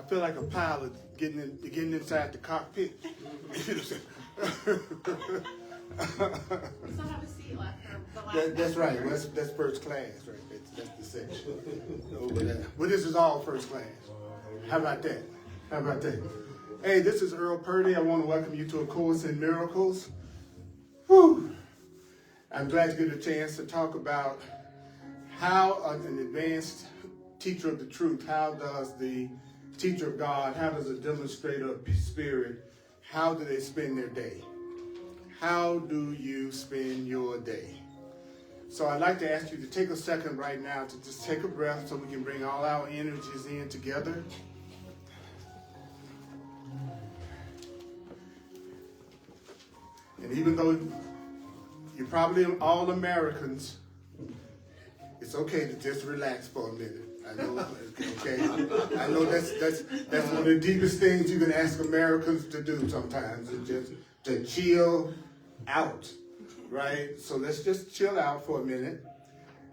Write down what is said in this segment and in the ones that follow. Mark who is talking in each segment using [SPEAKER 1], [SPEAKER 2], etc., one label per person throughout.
[SPEAKER 1] feel like a pilot getting inside the cockpit.
[SPEAKER 2] We still have a seat left for the last.
[SPEAKER 1] That's right. That's first class, right? That's the section over there. But this is all first class. How about that? How about that? Hey, this is Earl Purdy. I want to welcome you to A Course in Miracles. Whew. I'm glad to get a chance to talk about how an advanced teacher of the truth, how does the teacher of God, how does a demonstrator of spirit, how do they spend their day? How do you spend your day? So I'd like to ask you to take a second right now to just take a breath so we can bring all our energies in together. And even though you're probably all Americans, it's okay to just relax for a minute. I know, okay? I know that's one of the deepest things you can ask Americans to do sometimes, is just to chill out, right? So let's just chill out for a minute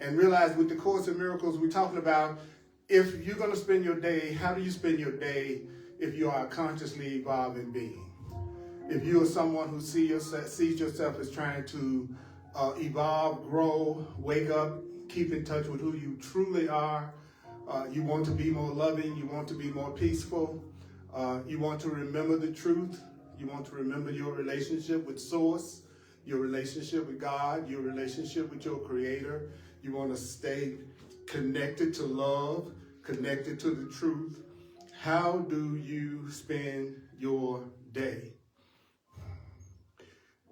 [SPEAKER 1] and realize with the Course in Miracles, we're talking about if you're going to spend your day, how do you spend your day if you are a consciously evolving being? If you are someone who sees yourself as trying to evolve, grow, wake up, keep in touch with who you truly are, you want to be more loving, you want to be more peaceful, you want to remember the truth, you want to remember your relationship with Source, your relationship with God, your relationship with your Creator, you want to stay connected to love, connected to the truth. How do you spend your day?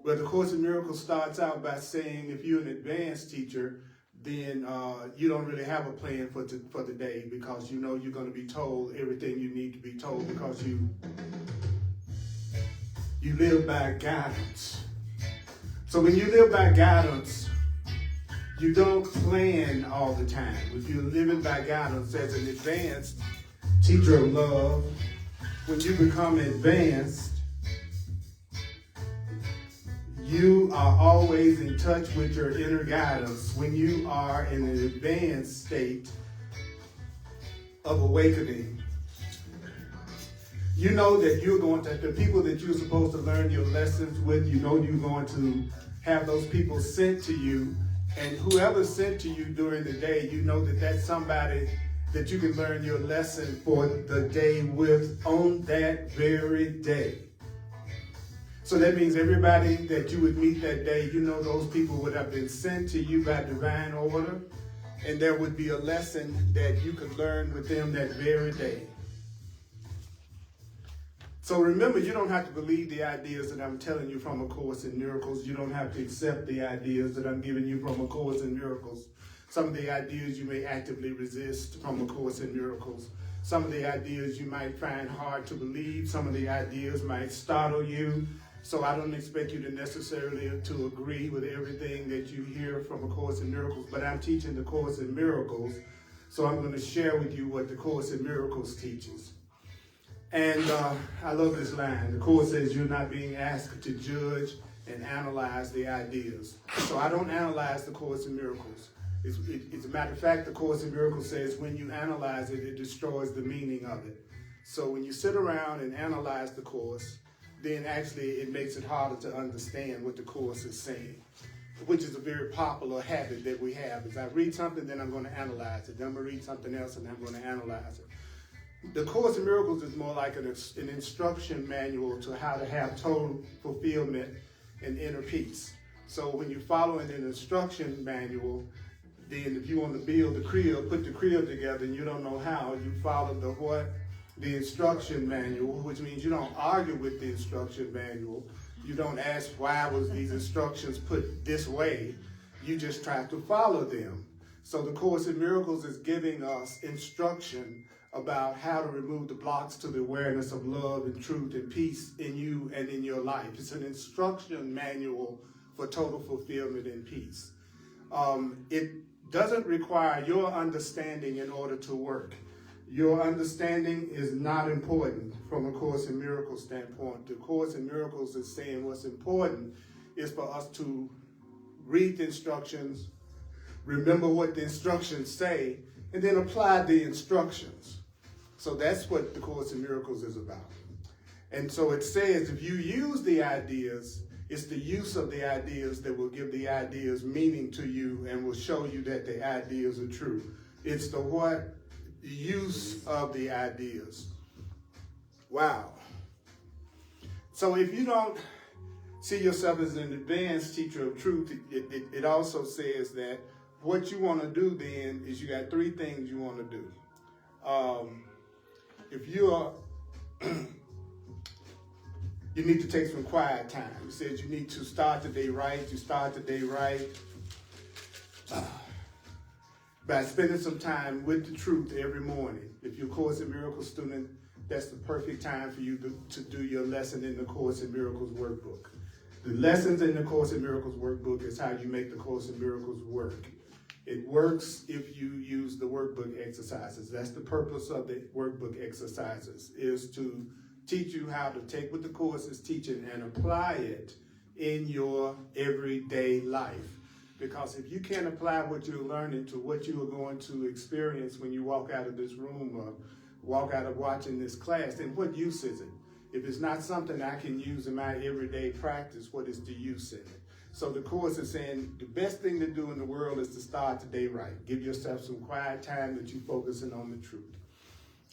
[SPEAKER 1] Well, the Course in Miracles starts out by saying if you're an advanced teacher, then you don't really have a plan for the day because you know you're going to be told everything you need to be told because you live by guidance. So when you live by guidance, you don't plan all the time. If you're living by guidance as an advanced teacher of love, when you become advanced, you are always in touch with your inner guidance. When you are in an advanced state of awakening, you know that you're going to, the people that you're supposed to learn your lessons with, you know you're going to have those people sent to you. And whoever's sent to you during the day, you know that that's somebody that you can learn your lesson for the day with on that very day. So that means everybody that you would meet that day, you know those people would have been sent to you by divine order, and there would be a lesson that you could learn with them that very day. So remember, you don't have to believe the ideas that I'm telling you from A Course in Miracles. You don't have to accept the ideas that I'm giving you from A Course in Miracles. Some of the ideas you may actively resist from A Course in Miracles. Some of the ideas you might find hard to believe. Some of the ideas might startle you. So I don't expect you to necessarily to agree with everything that you hear from A Course in Miracles, but I'm teaching the Course in Miracles, so I'm going to share with you what the Course in Miracles teaches. And I love this line. The Course says you're not being asked to judge and analyze the ideas. So I don't analyze the Course in Miracles. As a matter of fact, the Course in Miracles says when you analyze it, it destroys the meaning of it. So when you sit around and analyze the Course, then actually it makes it harder to understand what the Course is saying, which is a very popular habit that we have. Is I read something, then I'm going to analyze it. Then I'm going to read something else, and I'm going to analyze it. The Course in Miracles is more like an instruction manual to how to have total fulfillment and inner peace. So when you're following an instruction manual, then if you want to build the crib, put the crib together, and you don't know how, you follow the what? The instruction manual, which means you don't argue with the instruction manual. You don't ask why was these instructions put this way. You just try to follow them. So the Course in Miracles is giving us instruction about how to remove the blocks to the awareness of love and truth and peace in you and in your life. It's an instruction manual for total fulfillment and peace. It doesn't require your understanding in order to work. Your understanding is not important from a Course in Miracles standpoint. The Course in Miracles is saying what's important is for us to read the instructions, remember what the instructions say, and then apply the instructions. So that's what the Course in Miracles is about. And so it says if you use the ideas, it's the use of the ideas that will give the ideas meaning to you and will show you that the ideas are true. It's the what? Use of the ideas. Wow. So if you don't see yourself as an advanced teacher of truth, it also says that what you want to do then is you got three things you want to do. If you are, you need to take some quiet time. It says you need to start the day right. You start the day right by spending some time with the truth every morning. If you're a Course in Miracles student, that's the perfect time for you to do your lesson in the Course in Miracles workbook. The lessons in the Course in Miracles workbook is how you make the Course in Miracles work. It works if you use the workbook exercises. That's the purpose of the workbook exercises, is to teach you how to take what the Course is teaching and apply it in your everyday life. Because if you can't apply what you're learning to what you are going to experience when you walk out of this room or walk out of watching this class, then what use is it? If it's not something I can use in my everyday practice, what is the use in it? So the Course is saying the best thing to do in the world is to start the day right. Give yourself some quiet time that you're focusing on the truth.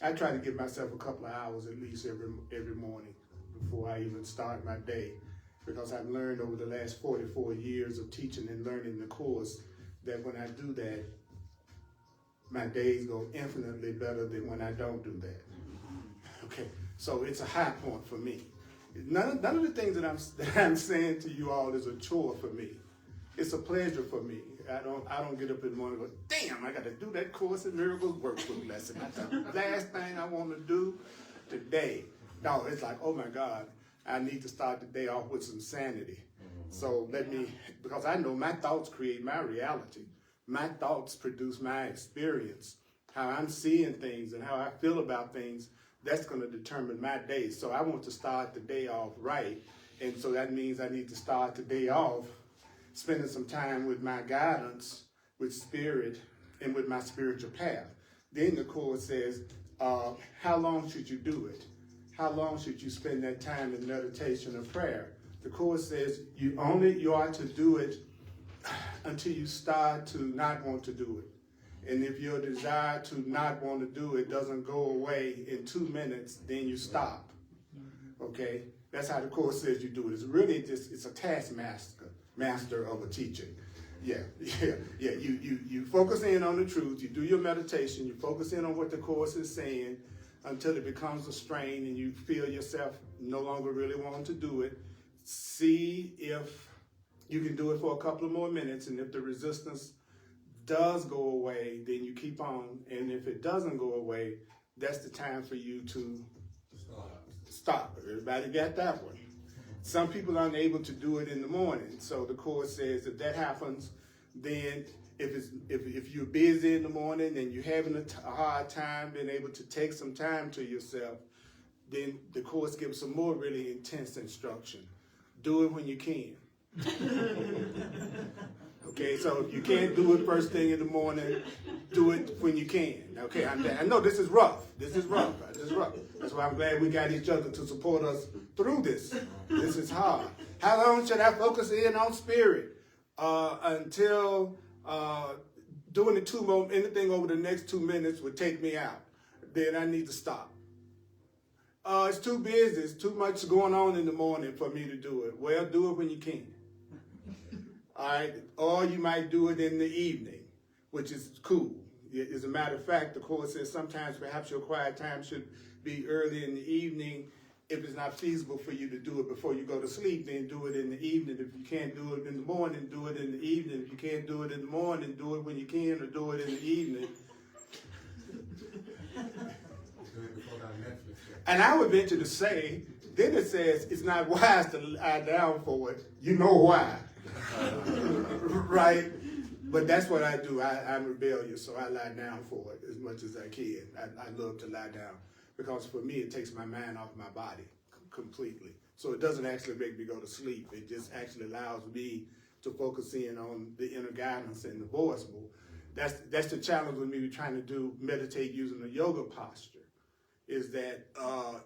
[SPEAKER 1] I try to give myself a couple of hours at least every morning before I even start my day, because I've learned over the last 44 years of teaching and learning the Course that when I do that, my days go infinitely better than when I don't do that. Okay, so it's a high point for me. None of the things that I'm saying to you all is a chore for me. It's a pleasure for me. I don't get up in the morning and go, damn, I got to do that Course in Miracles workbook lesson. That's the last thing I want to do today. No, it's like, oh my God, I need to start the day off with some sanity. So because I know my thoughts create my reality. My thoughts produce my experience. How I'm seeing things and how I feel about things, that's going to determine my day. So I want to start the day off right. And so that means I need to start the day off spending some time with my guidance, with spirit, and with my spiritual path. Then the Course says, how long should you do it? How long should you spend that time in meditation or prayer? The Course says you are to do it until you start to not want to do it. And if your desire to not want to do it doesn't go away in 2 minutes, then you stop. Okay? That's how the Course says you do it. It's really just, it's a taskmaster of a teaching. Yeah. You focus in on the truth, you do your meditation, you focus in on what the Course is saying until it becomes a strain and you feel yourself no longer really wanting to do it. See if you can do it for a couple of more minutes, and if the resistance does go away, then you keep on. And if it doesn't go away, that's the time for you to stop. Everybody got that one? Some people aren't able to do it in the morning. So the Course says if that happens, then if you're busy in the morning and you're having a hard time being able to take some time to yourself, then the Course gives some more really intense instruction. Do it when you can. Okay, so if you can't do it first thing in the morning, do it when you can. Okay, I know this is rough. This is rough. That's why I'm glad we got each other to support us through this. This is hard. How long should I focus in on spirit? Until doing anything over the next 2 minutes would take me out. Then I need to stop. It's too busy. It's too much going on in the morning for me to do it. Well, do it when you can. All right, or you might do it in the evening, which is cool. As a matter of fact, the Course says sometimes perhaps your quiet time should be early in the evening. If it's not feasible for you to do it before you go to sleep, then do it in the evening. If you can't do it in the morning, do it in the evening. If you can't do it in the morning, do it when you can, or do it in the evening. And I would venture to say, then it says it's not wise to lie down for it. You know why. Right? But that's what I do. I'm rebellious, so I lie down for it as much as I can. I love to lie down because for me it takes my mind off my body completely. So it doesn't actually make me go to sleep. It just actually allows me to focus in on the inner guidance and the voice. That's the challenge with me trying to meditate using a yoga posture. is that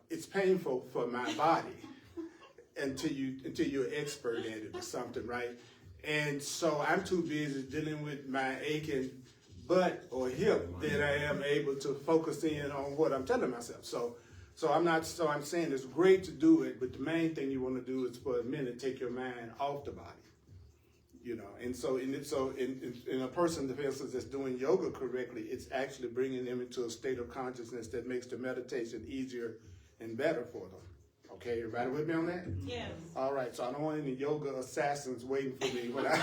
[SPEAKER 1] it's painful for my body until you're an expert at it or something, right? And so I'm too busy dealing with my aching butt or hip that I am able to focus in on what I'm telling myself. So I'm saying it's great to do it, but the main thing you want to do is for a minute take your mind off the body. You know, and so in a person, for instance, that's doing yoga correctly, it's actually bringing them into a state of consciousness that makes the meditation easier and better for them. Okay, everybody with me on that?
[SPEAKER 2] Yes. All
[SPEAKER 1] right, so I don't want any yoga assassins waiting for me when I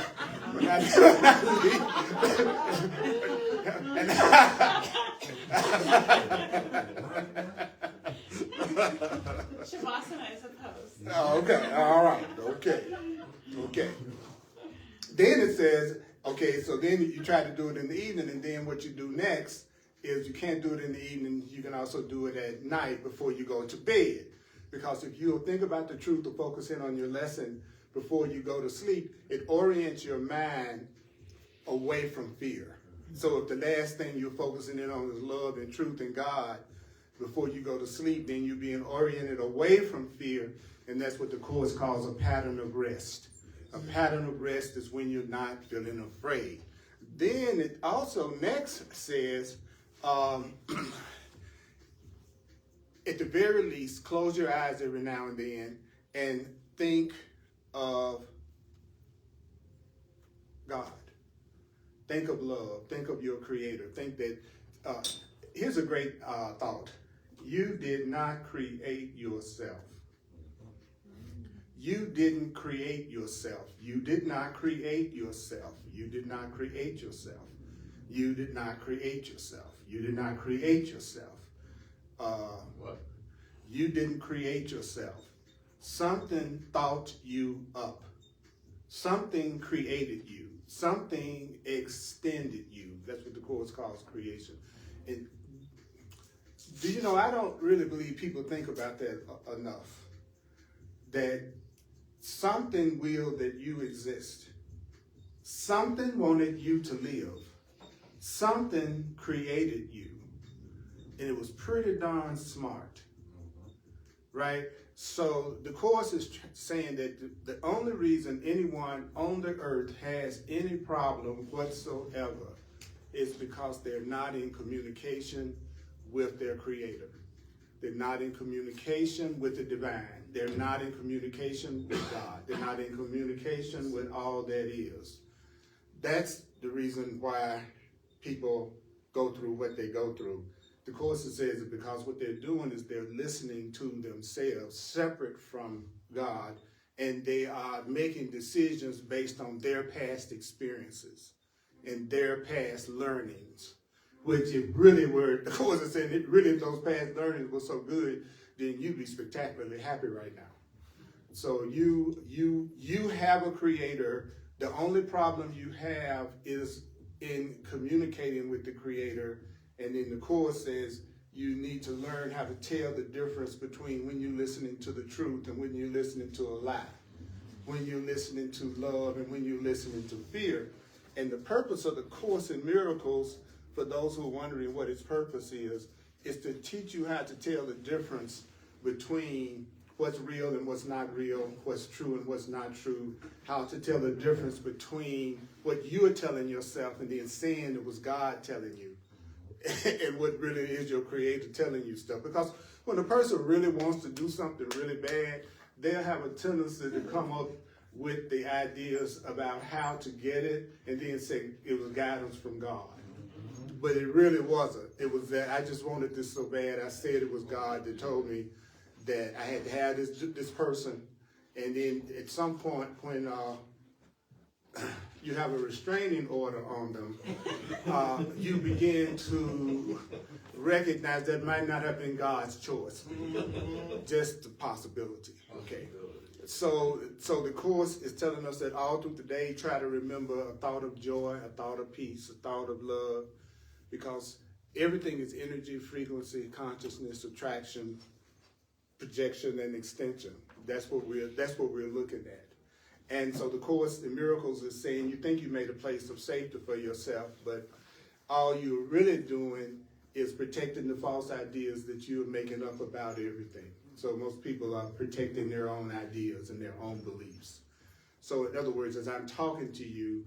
[SPEAKER 2] Shavasana is a pose.
[SPEAKER 1] Okay, all right, okay. Then it says, okay, so then you try to do it in the evening, and then what you do next is you can't do it in the evening, you can also do it at night before you go to bed. Because if you'll think about the truth or focus in on your lesson before you go to sleep, it orients your mind away from fear. So if the last thing you're focusing in on is love and truth and God, before you go to sleep, then you're being oriented away from fear, and that's what the Course calls a pattern of rest. A pattern of rest is when you're not feeling afraid. Then it also next says, at the very least, close your eyes every now and then and think of God. Think of love. Think of your Creator. Think that, here's a great thought. You did not create yourself. You didn't create yourself. You did not create yourself. You did not create yourself. You did not create yourself. You did not create yourself. What? You didn't create yourself. Something thought you up. Something created you. Something extended you. That's what the Course calls creation. And do you know, I don't really believe people think about that enough. That something willed that you exist. Something wanted you to live. Something created you. And it was pretty darn smart. Right? So the Course is saying that the only reason anyone on the earth has any problem whatsoever is because they're not in communication with their Creator. They're not in communication with the divine. They're not in communication with God. They're not in communication with all that is. That's the reason why people go through what they go through. The Course says it because what they're doing is they're listening to themselves separate from God, and they are making decisions based on their past experiences and their past learnings. Which if really were, the Course is saying, if those past learnings were so good, then you'd be spectacularly happy right now. So you have a Creator. The only problem you have is in communicating with the Creator. And then the Course says you need to learn how to tell the difference between when you're listening to the truth and when you're listening to a lie. When you're listening to love and when you're listening to fear. And the purpose of the Course in Miracles, for those who are wondering what its purpose is to teach you how to tell the difference between what's real and what's not real, what's true and what's not true, how to tell the difference between what you're telling yourself and then saying it was God telling you, and what really is your Creator telling you stuff. Because when a person really wants to do something really bad, they'll have a tendency to come up with the ideas about how to get it and then say it was guidance from God. But it really wasn't. It was that I just wanted this so bad. I said it was God that told me that I had to have this person. And then at some point when you have a restraining order on them, you begin to recognize that might not have been God's choice. Just a possibility. Okay. So the Course is telling us that all through the day, try to remember a thought of joy, a thought of peace, a thought of love, because everything is energy, frequency, consciousness, attraction, projection, and extension. That's what we're looking at. And so the Course in Miracles is saying you think you made a place of safety for yourself, but all you're really doing is protecting the false ideas that you're making up about everything. So most people are protecting their own ideas and their own beliefs. So in other words, as I'm talking to you,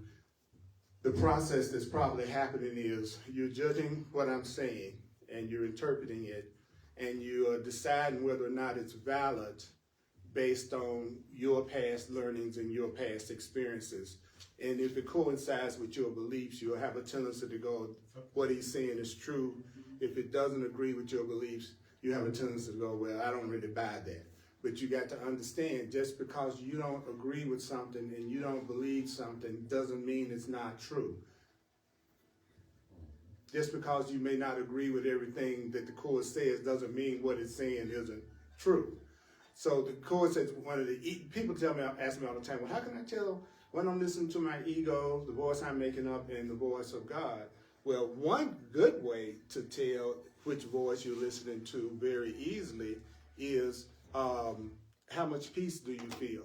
[SPEAKER 1] the process that's probably happening is you're judging what I'm saying and you're interpreting it and you're deciding whether or not it's valid based on your past learnings and your past experiences. And if it coincides with your beliefs, you'll have a tendency to go, what he's saying is true. If it doesn't agree with your beliefs, you have a tendency to go, well, I don't really buy that. But you got to understand, just because you don't agree with something and you don't believe something doesn't mean it's not true. Just because you may not agree with everything that the Course says doesn't mean what it's saying isn't true. So the Course says, people ask me all the time, well, how can I tell when I'm listening to my ego, the voice I'm making up, and the voice of God? Well, one good way to tell which voice you're listening to very easily is how much peace do you feel?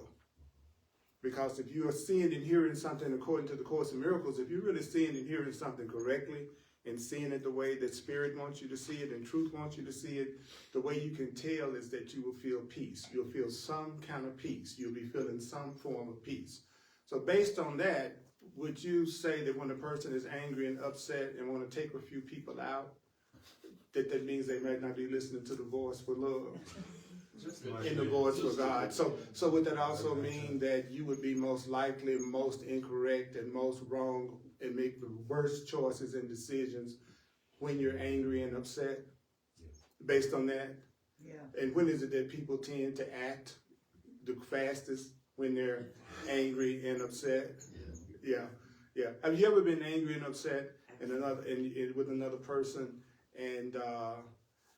[SPEAKER 1] Because if you are seeing and hearing something according to the Course in Miracles, if you're really seeing and hearing something correctly and seeing it the way that Spirit wants you to see it and truth wants you to see it, the way you can tell is that you will feel peace. You'll feel some kind of peace. You'll be feeling some form of peace. So based on that, would you say that when a person is angry and upset and want to take a few people out, that means they might not be listening to the voice for love? In the voice for God. So would that also mean that you would be most likely most incorrect and most wrong and make the worst choices and decisions when you're angry and upset? Based on that? Yeah. And when is it that people tend to act the fastest? When they're angry and upset? Yeah. Have you ever been angry and upset with another person and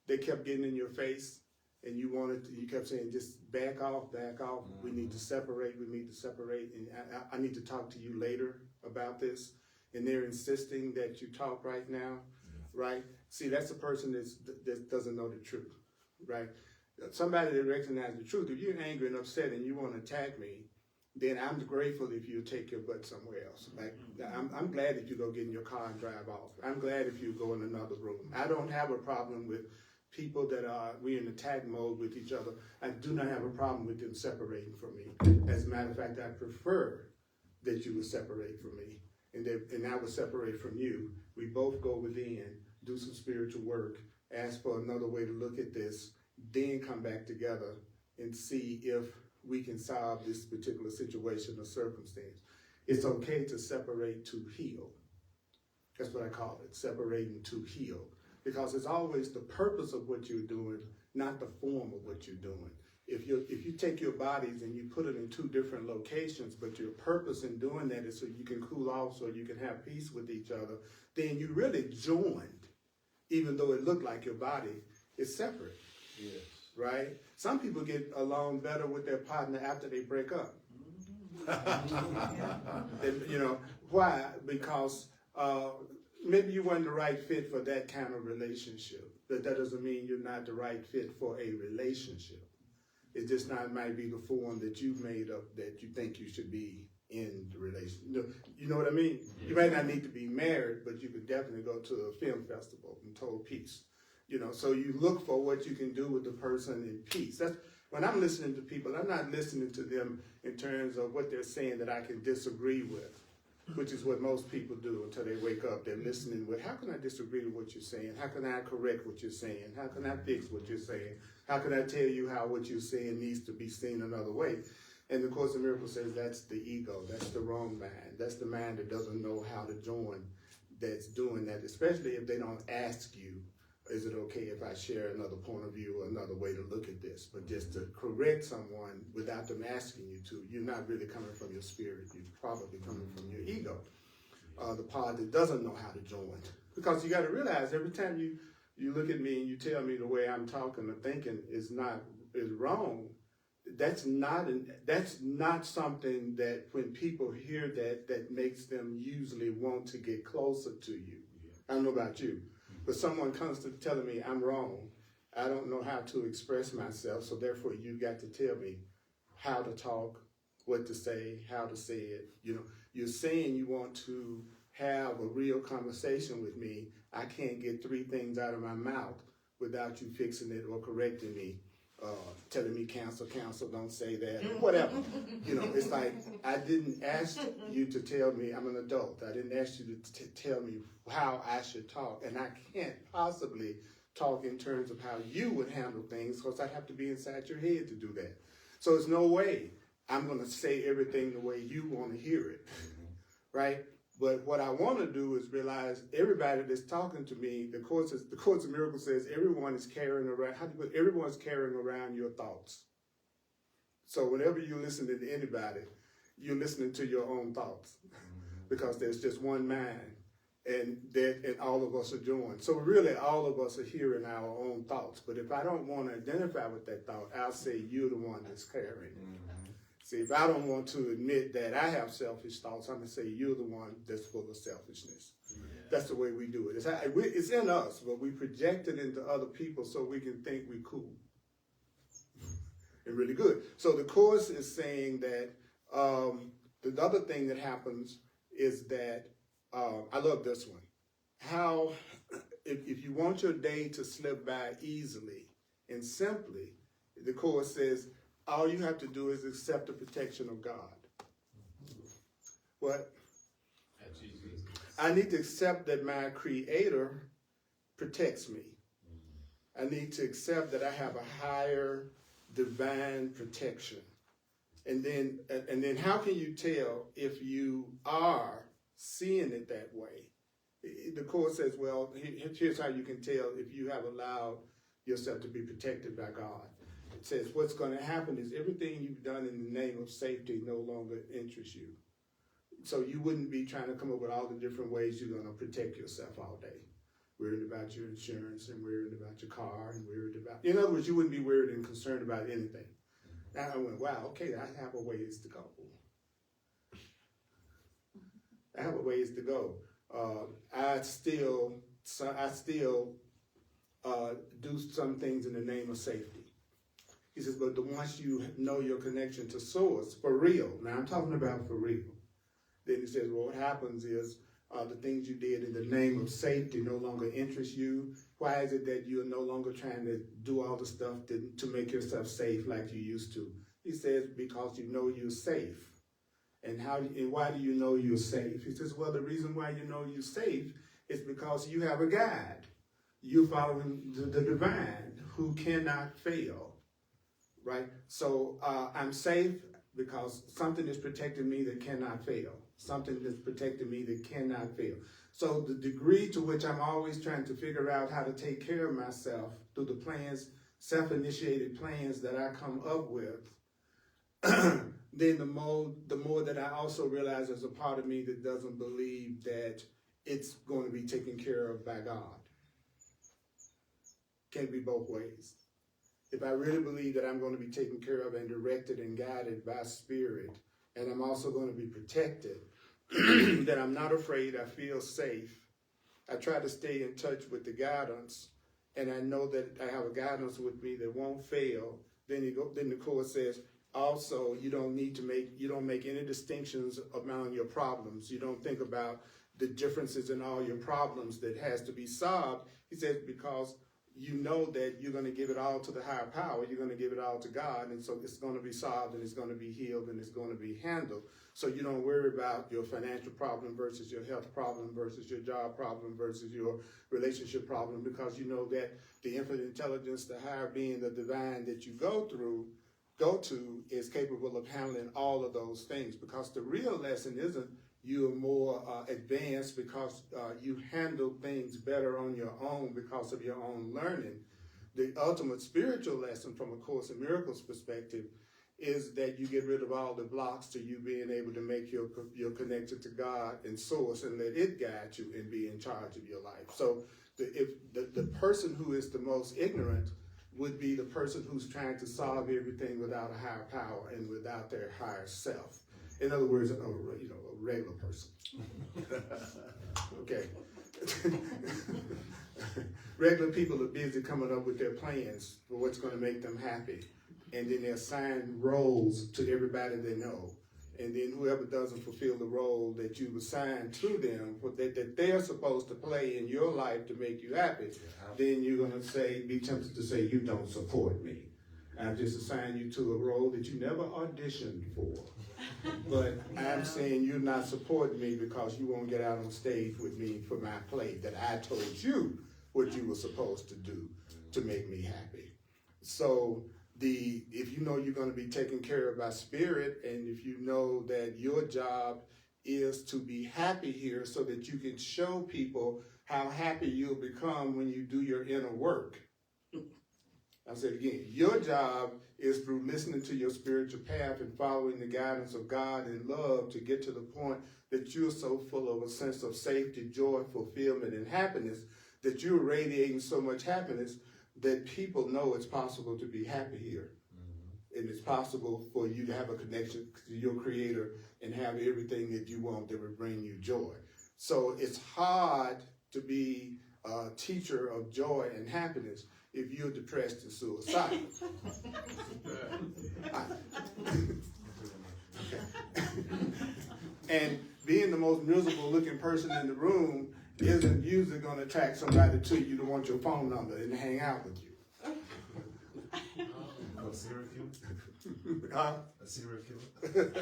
[SPEAKER 1] they kept getting in your face? And you kept saying, just back off, we need to separate, and I need to talk to you later about this. And they're insisting that you talk right now, right? See, that's a person that doesn't know the truth, right? Somebody that recognizes the truth. If you're angry and upset and you want to attack me, then I'm grateful if you take your butt somewhere else. Like, I'm glad if you go get in your car and drive off. I'm glad if you go in another room. I don't have a problem with people that we're in attack mode with each other. I do not have a problem with them separating from me. As a matter of fact, I prefer that you would separate from me and I would separate from you. We both go within, do some spiritual work, ask for another way to look at this, then come back together and see if we can solve this particular situation or circumstance. It's okay to separate to heal. That's what I call it, separating to heal. Because it's always the purpose of what you're doing, not the form of what you're doing. If you take your bodies and you put it in two different locations, but your purpose in doing that is so you can cool off, so you can have peace with each other, then you really joined, even though it looked like your body is separate. Yes. Right? Some people get along better with their partner after they break up. Why? Because maybe you weren't the right fit for that kind of relationship. But that doesn't mean you're not the right fit for a relationship. It just might be the form that you've made up that you think you should be in the relationship. You know what I mean? You might not need to be married, but you could definitely go to a film festival in total peace. So you look for what you can do with the person in peace. That's when I'm listening to people, I'm not listening to them in terms of what they're saying that I can disagree with, which is what most people do until they wake up. They're listening with, how can I disagree with what you're saying? How can I correct what you're saying? How can I fix what you're saying? How can I tell you how what you're saying needs to be seen another way? And the Course in Miracles says that's the ego. That's the wrong mind. That's the mind that doesn't know how to join that's doing that, especially if they don't ask you, is it okay if I share another point of view or another way to look at this? But just to correct someone without them asking you to, you're not really coming from your spirit. You're probably coming from your ego, the part that doesn't know how to join. Because you got to realize every time you look at me and you tell me the way I'm talking or thinking is wrong, that's not something that when people hear that makes them usually want to get closer to you. I don't know about you. But someone comes to telling me I'm wrong, I don't know how to express myself, so therefore you got to tell me how to talk, what to say, how to say it. You're saying you want to have a real conversation with me. I can't get 3 things out of my mouth without you fixing it or correcting me, telling me cancel, don't say that, whatever. You know, it's like, I didn't ask you to tell me, I'm an adult. I didn't ask you to tell me how I should talk. And I can't possibly talk in terms of how you would handle things, because I'd have to be inside your head to do that. So there's no way I'm going to say everything the way you want to hear it, right? But what I want to do is realize everybody that's talking to me, the Course of Miracles says everyone is carrying around, everyone's carrying around your thoughts. So whenever you listen to anybody, you're listening to your own thoughts, because there's just one mind, and all of us are joined. So really all of us are hearing our own thoughts. But if I don't want to identify with that thought, I'll say you're the one that's carrying it. See, if I don't want to admit that I have selfish thoughts, I'm going to say you're the one that's full of selfishness. Yeah. That's the way we do it. It's in us, but we project it into other people so we can think we're cool and really good. So the Course is saying that the other thing that happens is that, I love this one, how if you want your day to slip by easily and simply, the Course says, all you have to do is accept the protection of God. What? I need to accept that my Creator protects me. I need to accept that I have a higher divine protection. And then how can you tell if you are seeing it that way? The Course says, well, here's how you can tell if you have allowed yourself to be protected by God. It says what's going to happen is everything you've done in the name of safety no longer interests you. So you wouldn't be trying to come up with all the different ways you're going to protect yourself all day. Worried about your insurance and worried about your car and worried about... In other words, you wouldn't be worried and concerned about anything. Now I went, wow, okay, I have a ways to go. I have a ways to go. I still do some things in the name of safety. He says, but once you know your connection to Source, for real, now I'm talking about for real, then he says, well, what happens is the things you did in the name of safety no longer interest you. Why is it that you're no longer trying to do all the stuff to make yourself safe like you used to? He says, because you know you're safe. And why do you know you're safe? He says, well, the reason why you know you're safe is because you have a guide. You're following the divine who cannot fail. Right? So I'm safe because something is protecting me that cannot fail. Something is protecting me that cannot fail. So the degree to which I'm always trying to figure out how to take care of myself through the plans, self-initiated plans that I come up with, then the more that I also realize there's a part of me that doesn't believe that it's going to be taken care of by God. Can't be both ways. If I really believe that I'm going to be taken care of and directed and guided by Spirit, and I'm also going to be protected, that I'm not afraid, I feel safe, I try to stay in touch with the guidance, and I know that I have a guidance with me that won't fail, then the Course says, also, you don't make any distinctions among your problems. You don't think about the differences in all your problems that has to be solved. He says, because you know that you're going to give it all to the higher power. You're going to give it all to God. And so it's going to be solved and it's going to be healed and it's going to be handled. So you don't worry about your financial problem versus your health problem versus your job problem versus your relationship problem, because you know that the infinite intelligence, the higher being, the divine that you go to is capable of handling all of those things, because the real lesson isn't you're more advanced because you handle things better on your own because of your own learning. The ultimate spiritual lesson from a Course in Miracles perspective is that you get rid of all the blocks to you being able to make your connection to God and Source and let it guide you and be in charge of your life. So if the person who is the most ignorant would be the person who's trying to solve everything without a higher power and without their higher self. In other words, a regular person. Okay. Regular people are busy coming up with their plans for what's going to make them happy. And then they assign roles to everybody they know. and then whoever doesn't fulfill the role that you've assigned to them, that they're supposed to play in your life to make you happy, then you're going to be tempted to say, you don't support me. I've just assigned you to a role that you never auditioned for. But I'm saying you're not supporting me because you won't get out on stage with me for my play that I told you what you were supposed to do to make me happy. So if you know you're going to be taken care of by spirit, and if you know that your job is to be happy here so that you can show people how happy you'll become when you do your inner work. I'll say it again. Your job is through listening to your spiritual path and following the guidance of God and love to get to the point that you're so full of a sense of safety, joy, fulfillment, and happiness that you're radiating so much happiness that people know it's possible to be happy here. And it's possible for you to have a connection to your Creator and have everything that you want that will bring you joy. So it's hard to be a teacher of joy and happiness if you're depressed and suicidal. And being the most miserable looking person in the room isn't usually going to attract somebody to you to want your phone number and hang out with you.
[SPEAKER 3] A serial killer?
[SPEAKER 1] Huh?
[SPEAKER 3] A serial killer?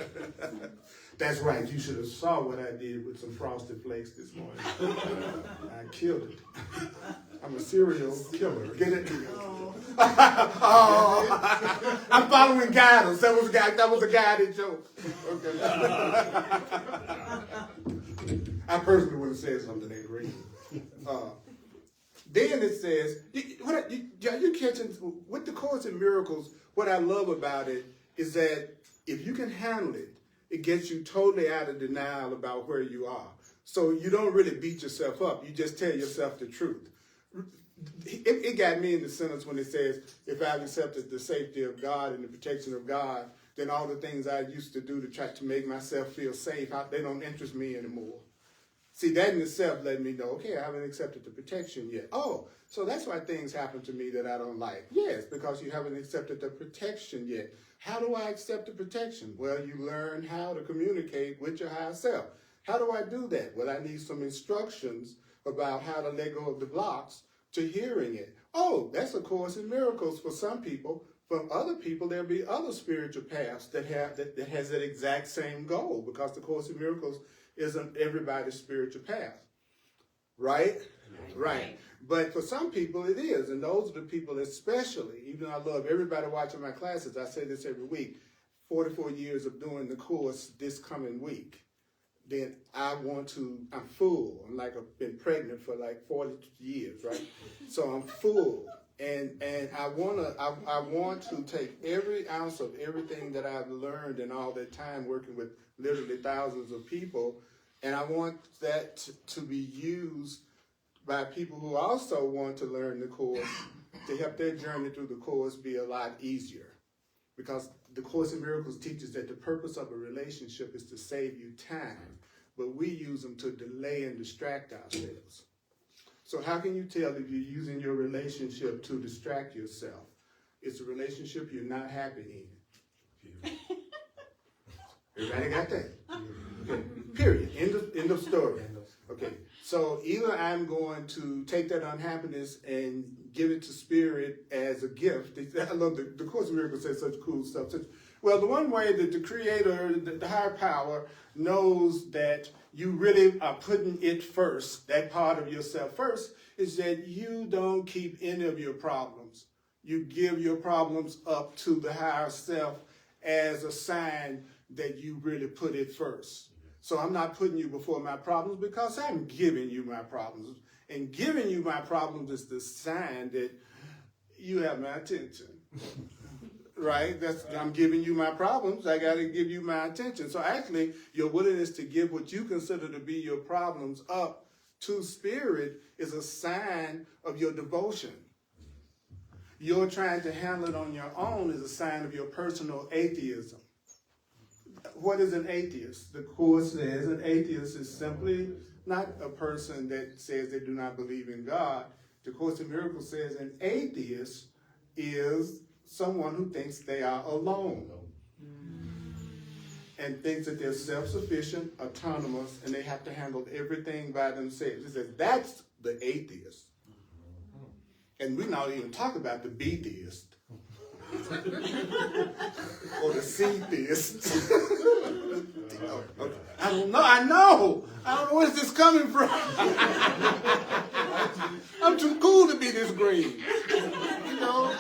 [SPEAKER 1] That's right. You should have saw what I did with some Frosted Flakes this morning. I killed it. I'm a serial killer. Get it? Oh, I'm following guidance. That was a guided joke. Okay. I personally would have said something that great. Then it says, are you catching with the Course in Miracles? What I love about it is that if you can handle it, it gets you totally out of denial about where you are. So you don't really beat yourself up. You just tell yourself the truth. It got me in the sentence when it says, if I've accepted the safety of God and the protection of God, then all the things I used to do to try to make myself feel safe, they don't interest me anymore. See, that in itself let me know, okay, I haven't accepted the protection yet. Oh, so that's why things happen to me that I don't like. Yes, because you haven't accepted the protection yet. How do I accept the protection? Well, you learn how to communicate with your higher self. How do I do that? Well, I need some instructions about how to let go of the blocks to hearing it. Oh, that's a Course in Miracles for some people. For other people, there'll be other spiritual paths that has that exact same goal, because the Course in Miracles isn't everybody's spiritual path. Right? Right. But for some people it is, and those are the people especially, even though I love everybody watching my classes, I say this every week, 44 years of doing the course this coming week, then I'm full. I've been pregnant for like 40 years, right? So I'm full. And I want to take every ounce of everything that I've learned in all that time working with literally thousands of people, and I want that to be used by people who also want to learn the Course to help their journey through the Course be a lot easier. Because the Course in Miracles teaches that the purpose of a relationship is to save you time, but we use them to delay and distract ourselves. So how can you tell if you're using your relationship to distract yourself? It's a relationship you're not happy in. Everybody got that? Okay. Period. End of story. Okay. So either I'm going to take that unhappiness and give it to Spirit as a gift. I love the Course in Miracles says such cool stuff. Well, the one way that the Creator, the higher power, knows that you really are putting it first, that part of yourself first, is that you don't keep any of your problems. You give your problems up to the higher self as a sign that you really put it first. So I'm not putting you before my problems because I'm giving you my problems. And giving you my problems is the sign that you have my attention. Right? I'm giving you my problems. I got to give you my attention. So actually, your willingness to give what you consider to be your problems up to Spirit is a sign of your devotion. You're trying to handle it on your own is a sign of your personal atheism. What is an atheist? The Course says an atheist is simply not a person that says they do not believe in God. The Course in Miracles says an atheist is someone who thinks they are alone. and thinks that they're self-sufficient, autonomous, and they have to handle everything by themselves. He says that's the atheist. And we're not even talking about the B-theist. Or the C-theist. I don't know. I know. I don't know where's this coming from. I'm too cool to be this green. You know,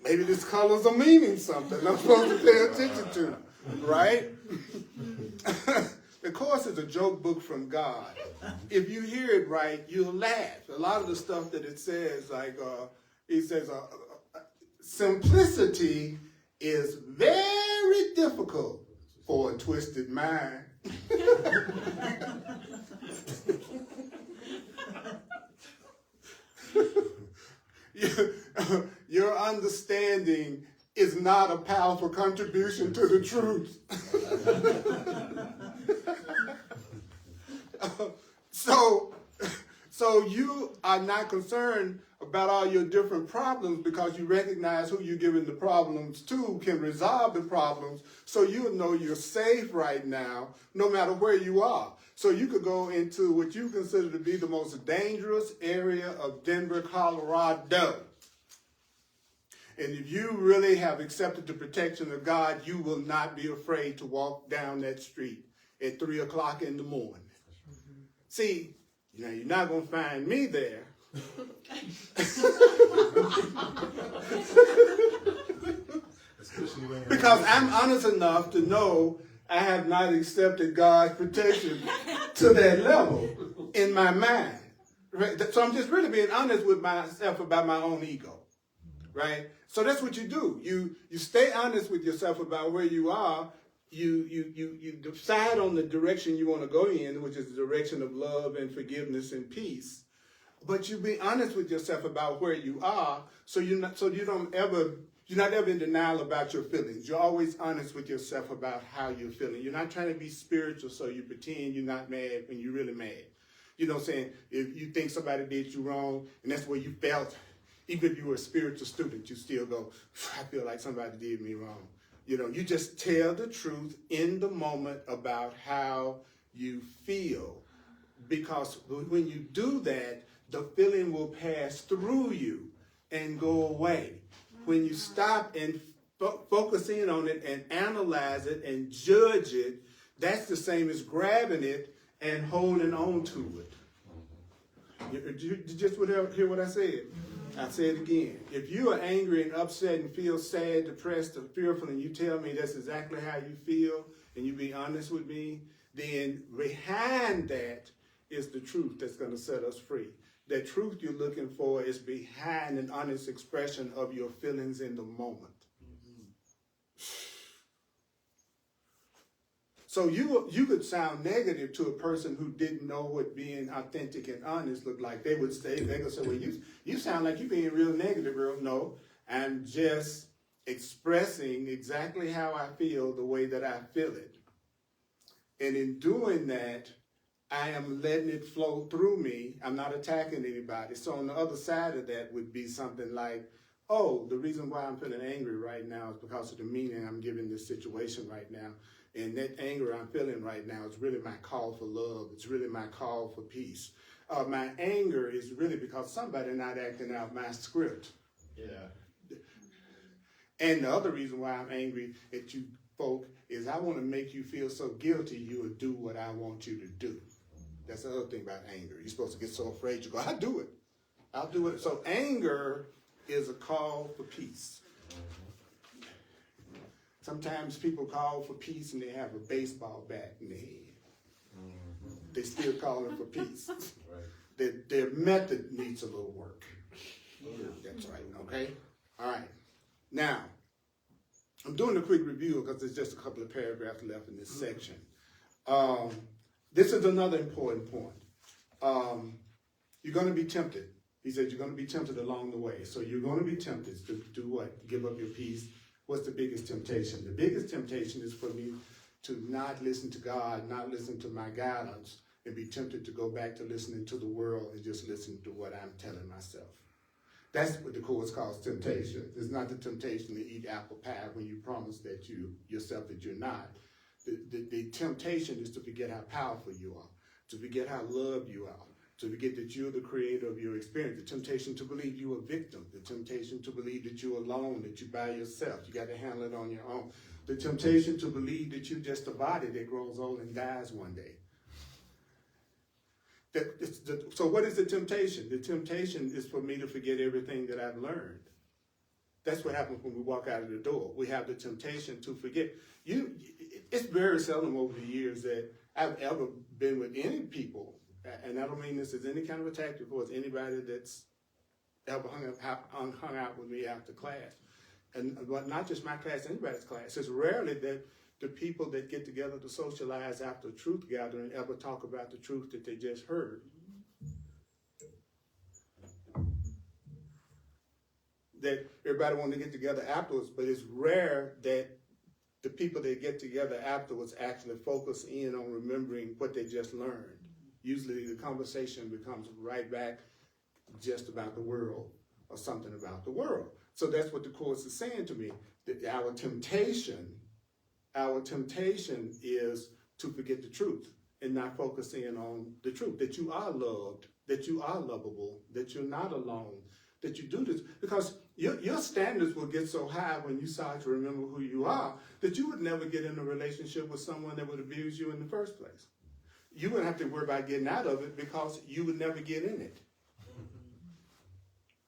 [SPEAKER 1] maybe this color's a meaning something I'm supposed to pay attention to, right? The Course is a joke book from God. If you hear it right, you'll laugh. A lot of the stuff that it says, like it says, simplicity is very difficult for a twisted mind. Your understanding is not a powerful contribution to the truth. So you are not concerned about all your different problems because you recognize who you're giving the problems to can resolve the problems, so you know you're safe right now no matter where you are. So you could go into what you consider to be the most dangerous area of Denver, Colorado. And if you really have accepted the protection of God, you will not be afraid to walk down that street at 3 o'clock in the morning. See, you know, you're not going to find me there. Because I'm honest enough to know I have not accepted God's protection to that level in my mind. Right? So I'm just really being honest with myself about my own ego. Right? So that's what you do. You stay honest with yourself about where you are. You decide on the direction you want to go in, which is the direction of love and forgiveness and peace. But you be honest with yourself about where you are, you're not ever in denial about your feelings. You're always honest with yourself about how you're feeling. You're not trying to be spiritual, so you pretend you're not mad when you're really mad. You know what I'm saying? If you think somebody did you wrong, and that's where you felt, even if you were a spiritual student, you still go, I feel like somebody did me wrong. You know, you just tell the truth in the moment about how you feel. Because when you do that, the feeling will pass through you and go away. When you stop and focus in on it and analyze it and judge it, that's the same as grabbing it and holding on to it. Did you just hear what I said? I say it again. If you are angry and upset and feel sad, depressed, or fearful, and you tell me that's exactly how you feel, and you be honest with me, then behind that is the truth that's going to set us free. The truth you're looking for is behind an honest expression of your feelings in the moment. So you could sound negative to a person who didn't know what being authentic and honest looked like. They would say, well, you sound like you're being real negative, Earl. No, I'm just expressing exactly how I feel the way that I feel it. And in doing that, I am letting it flow through me. I'm not attacking anybody. So on the other side of that would be something like, oh, the reason why I'm feeling angry right now is because of the meaning I'm giving this situation right now. And that anger I'm feeling right now is really my call for love. It's really my call for peace. My anger is really because somebody not acting out my script. Yeah. And the other reason why I'm angry at you folk is I want to make you feel so guilty you will do what I want you to do. That's the other thing about anger. You're supposed to get so afraid you go, I'll do it. I'll do it. So anger is a call for peace. Sometimes people call for peace and they have a baseball bat in their head. They still calling for peace. Their method needs a little work. That's right, okay? All right. Now, I'm doing a quick review because there's just a couple of paragraphs left in this section. This is another important point. You're going to be tempted. He said you're going to be tempted along the way. So you're going to be tempted to do what? Give up your peace. What's the biggest temptation? The biggest temptation is for me to not listen to God, not listen to my guidance, and be tempted to go back to listening to the world and just listen to what I'm telling myself. That's what the Course calls temptation. It's not the temptation to eat apple pie when you promise that yourself that you're not. The temptation is to forget how powerful you are, to forget how loved you are, to forget that you're the creator of your experience, the temptation to believe you're a victim, the temptation to believe that you're alone, that you're by yourself, you got to handle it on your own, the temptation to believe that you're just a body that grows old and dies one day. So what is the temptation? The temptation is for me to forget everything that I've learned. That's what happens when we walk out of the door. We have the temptation to forget. It's very seldom over the years that I've ever been with any people, and I don't mean this as any kind of attack towards anybody that's ever hung out with me after class. But not just my class, anybody's class. It's rarely that the people that get together to socialize after truth gathering ever talk about the truth that they just heard. That everybody want to get together afterwards, but it's rare that the people that get together afterwards actually focus in on remembering what they just learned. Usually the conversation becomes right back just about the world or something about the world. So that's what the Course is saying to me, that our temptation is to forget the truth and not focus in on the truth, that you are loved, that you are lovable, that you're not alone, that you do this, because your standards will get so high when you start to remember who you are that you would never get in a relationship with someone that would abuse you in the first place. You wouldn't have to worry about getting out of it because you would never get in it.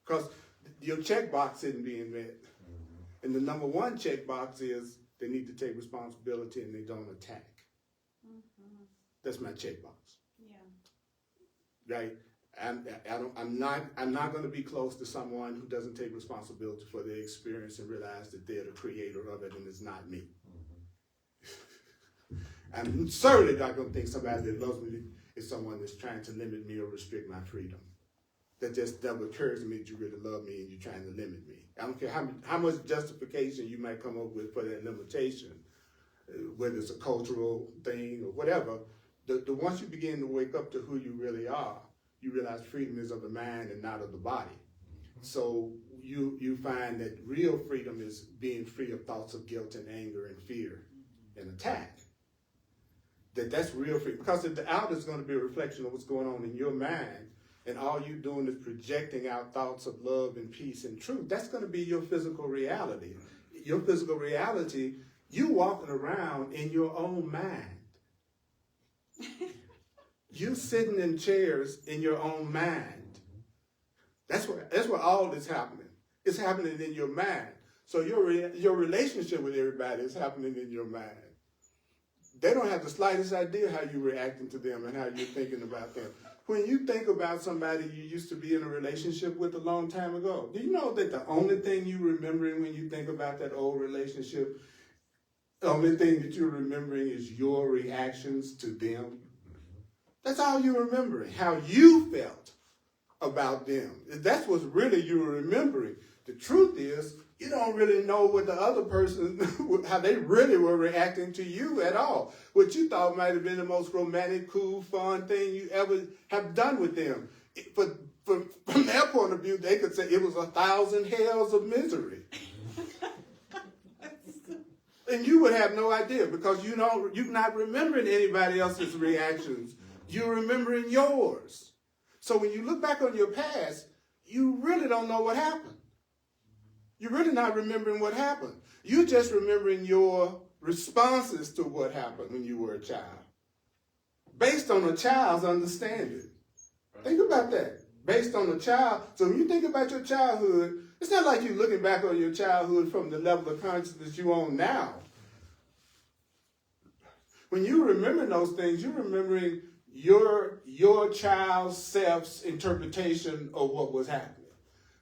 [SPEAKER 1] Because your checkbox isn't being met. And the number one checkbox is they need to take responsibility and they don't attack. That's my checkbox.
[SPEAKER 2] Yeah.
[SPEAKER 1] Right? I'm not going to be close to someone who doesn't take responsibility for their experience and realize that they're the creator of it and it's not me. I'm certainly not going to think somebody that loves me is someone that's trying to limit me or restrict my freedom. That occurs to me that you really love me and you're trying to limit me. I don't care how much justification you might come up with for that limitation, whether it's a cultural thing or whatever. The once you begin to wake up to who you really are, you realize freedom is of the mind and not of the body. So you find that real freedom is being free of thoughts of guilt and anger and fear and attack. That's real freedom. Because the out is going to be a reflection of what's going on in your mind, and all you're doing is projecting out thoughts of love and peace and truth. That's going to be your physical reality. Your physical reality, you walking around in your own mind. You sitting in chairs in your own mind. That's where all this happening. It's happening in your mind. So your relationship with everybody is happening in your mind. They don't have the slightest idea how you're reacting to them and how you're thinking about them. When you think about somebody you used to be in a relationship with a long time ago, do you know that the only thing you're remembering when you think about that old relationship, the only thing that you're remembering is your reactions to them? That's all you're remembering, how you felt about them. That's what's really you're remembering. The truth is, you don't really know what the other person, how they really were reacting to you at all. What you thought might have been the most romantic, cool, fun thing you ever have done with them. From their point of view, they could say it was 1,000 hells of misery. And you would have no idea because you're not remembering anybody else's reactions. You're remembering yours. So when you look back on your past, you really don't know what happened. You're really not remembering what happened. You're just remembering your responses to what happened when you were a child. Based on a child's understanding. Think about that. Based on a child. So when you think about your childhood, it's not like you're looking back on your childhood from the level of consciousness you're on now. When you're remembering those things, you're remembering your child's self's interpretation of what was happening.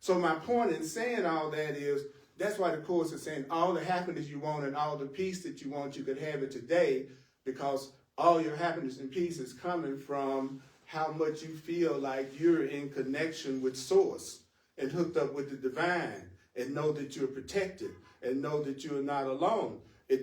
[SPEAKER 1] So my point in saying all that is, that's why the Course is saying all the happiness you want and all the peace that you want, you could have it today, because all your happiness and peace is coming from how much you feel like you're in connection with Source and hooked up with the divine, and know that you're protected and know that you're not alone.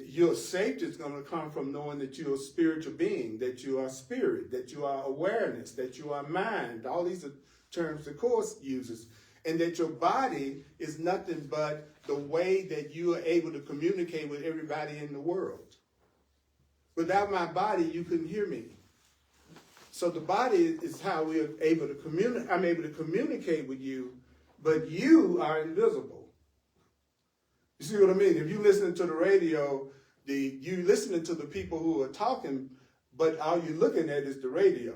[SPEAKER 1] Your safety is going to come from knowing that you're a spiritual being, that you are spirit, that you are awareness, that you are mind. All these are terms the Course uses. And that your body is nothing but the way that you are able to communicate with everybody in the world. Without my body, you couldn't hear me. So the body is how we're able to communicate. I'm able to communicate with you, but you are invisible. You see what I mean? If you listen to the radio, you listening to the people who are talking, but all you're looking at is the radio.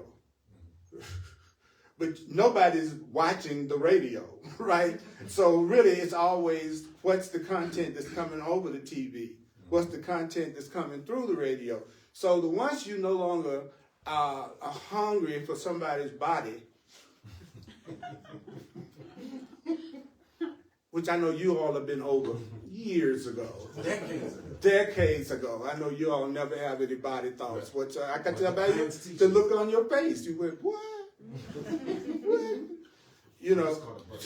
[SPEAKER 1] But nobody's watching the radio, right? So really it's always what's the content that's coming over the TV? What's the content that's coming through the radio? So once you no longer are hungry for somebody's body, which I know you all have been over years ago. Decades ago. I know you all never have any body thoughts. Which I can tell by the look on your face. You went, what? What? You know,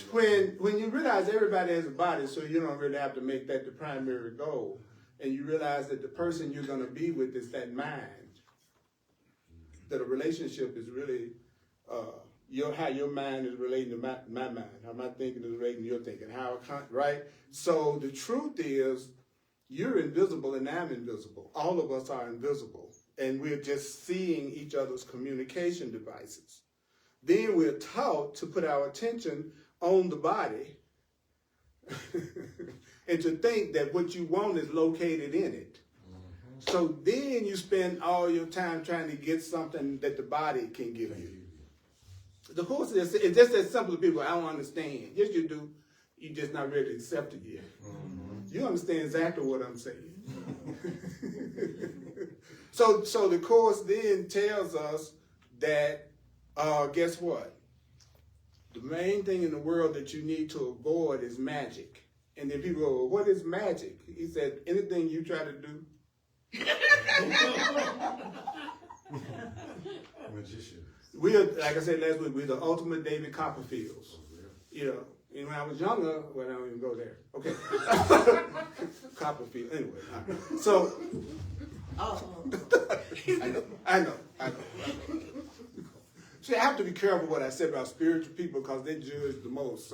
[SPEAKER 1] when you realize everybody has a body, so you don't really have to make that the primary goal, and you realize that the person you're going to be with is that mind, that a relationship is really how your mind is relating to my mind, how my thinking is relating to your thinking, right? So the truth is, you're invisible and I'm invisible. All of us are invisible, and we're just seeing each other's communication devices. Then we're taught to put our attention on the body and to think that what you want is located in it. So then you spend all your time trying to get something that the body can give you. The course is it's just as simple to people. I don't understand. Yes, you do. You're just not ready to accept it yet. You understand exactly what I'm saying. So the course then tells us that guess what? The main thing in the world that you need to avoid is magic. And then people go, well, what is magic? He said, anything you try to do.
[SPEAKER 3] Magician.
[SPEAKER 1] We are, like I said last week, we're the ultimate David Copperfields. You know, and when I was younger, well, I don't even go there. Okay. Copperfield. Anyway. So, I know. See, I have to be careful what I say about spiritual people because they judge the most.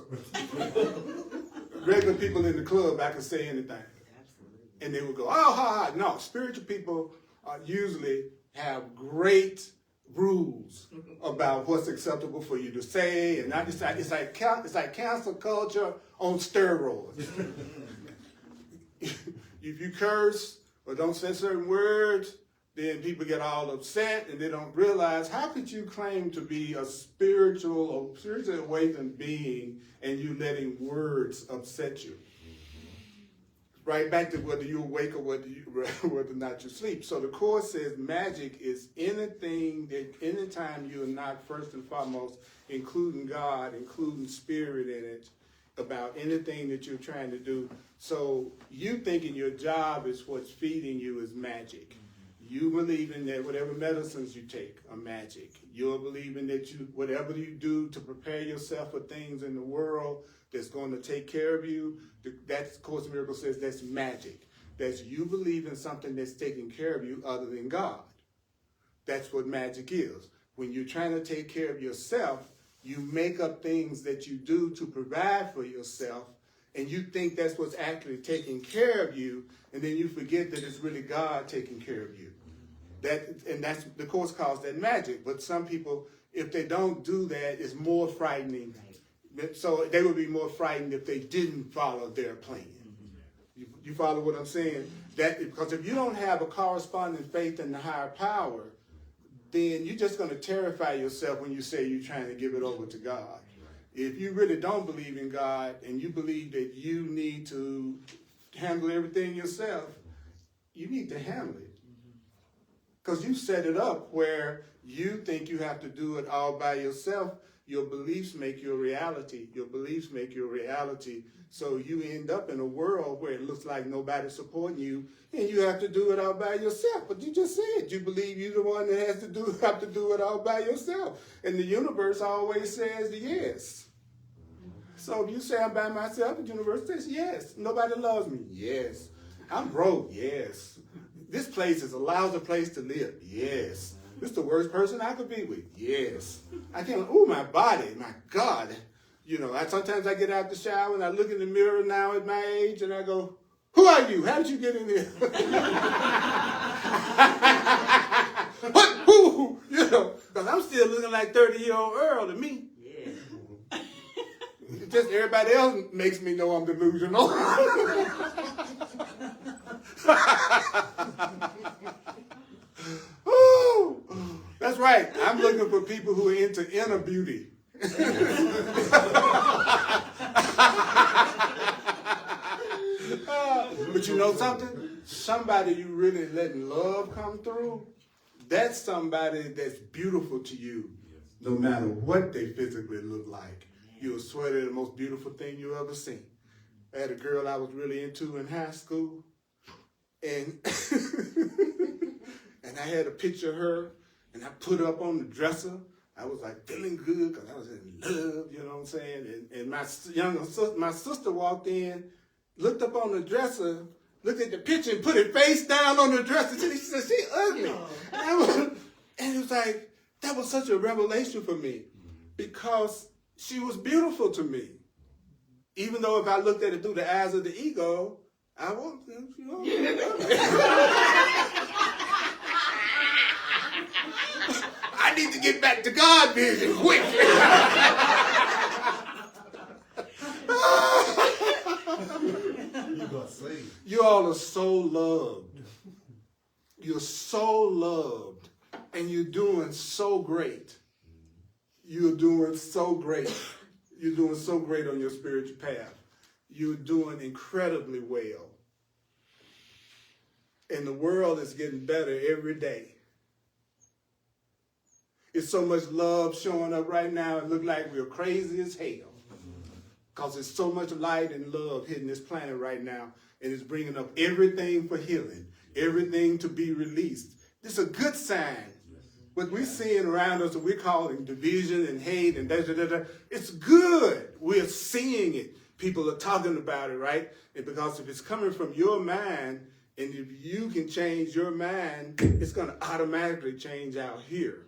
[SPEAKER 1] Regular people in the club, I can say anything. And they would go, oh, ha, ha. No, spiritual people usually have great rules about what's acceptable for you to say, and not decide. It's like cancel culture on steroids. If you curse or don't say certain words, then people get all upset and they don't realize, how could you claim to be a spiritual or spiritually awakened being and you letting words upset you? Right back to whether you awake or whether or not you sleep. So the Course says magic is anything that anytime you are not first and foremost including God, including spirit in it, about anything that you're trying to do. So you thinking your job is what's feeding you is magic. You believing that whatever medicines you take are magic. You're believing that whatever you do to prepare yourself for things in the world that's going to take care of you, that's Course in Miracles says that's magic. That's you believe in something that's taking care of you other than God. That's what magic is. When you're trying to take care of yourself, you make up things that you do to provide for yourself, and you think that's what's actually taking care of you, and then you forget that it's really God taking care of you. That's the Course calls that magic. But some people, if they don't do that, it's more frightening. Right. So they would be more frightened if they didn't follow their plan. You follow what I'm saying? Because if you don't have a corresponding faith in the higher power, then you're just going to terrify yourself when you say you're trying to give it over to God. If you really don't believe in God and you believe that you need to handle everything yourself, you need to handle it. Because you set it up where you think you have to do it all by yourself. Your beliefs make your reality. Your beliefs make your reality. So you end up in a world where it looks like nobody's supporting you, and you have to do it all by yourself. But you just said you believe you're the one that have to do it all by yourself. And the universe always says yes. So if you say I'm by myself, the universe says yes. Nobody loves me. Yes. I'm broke. Yes. This place is a lousy place to live. Yes. This is the worst person I could be with. Yes. I can't, my body, my God. You know, sometimes I get out the shower and I look in the mirror now at my age and I go, Who are you? How did you get in here? What? Who? You know, because I'm still looking like 30-year-old Earl to me.
[SPEAKER 2] Yeah.
[SPEAKER 1] Just everybody else makes me know I'm delusional. Ooh, that's right. I'm looking for people who are into inner beauty. But you know something? Somebody you really letting love come through, that's somebody that's beautiful to you, no matter what they physically look like. You'll swear they're the most beautiful thing you ever seen. I had a girl I was really into in high school, and and I had a picture of her, and I put her up on the dresser. I was like feeling good because I was in love, you know what I'm saying? And my sister walked in, looked up on the dresser, looked at the picture and put her face down on the dresser. She said, she ugly. And it was like, that was such a revelation for me because she was beautiful to me. Even though if I looked at it through the eyes of the ego, I won't, you know. I need to get back to God vision quick.
[SPEAKER 3] You got saved.
[SPEAKER 1] You all are so loved. You're so loved. And you're doing so great. You're doing so great. You're doing so great on your spiritual path. You're doing incredibly well. And the world is getting better every day. It's so much love showing up right now. It looks like we're crazy as hell. Because there's so much light and love hitting this planet right now. And it's bringing up everything for healing. Everything to be released. This is a good sign. What we're seeing around us, we're calling division and hate and da-da-da-da. It's good. We're seeing it. People are talking about it, right? And because if it's coming from your mind, and if you can change your mind, it's going to automatically change out here.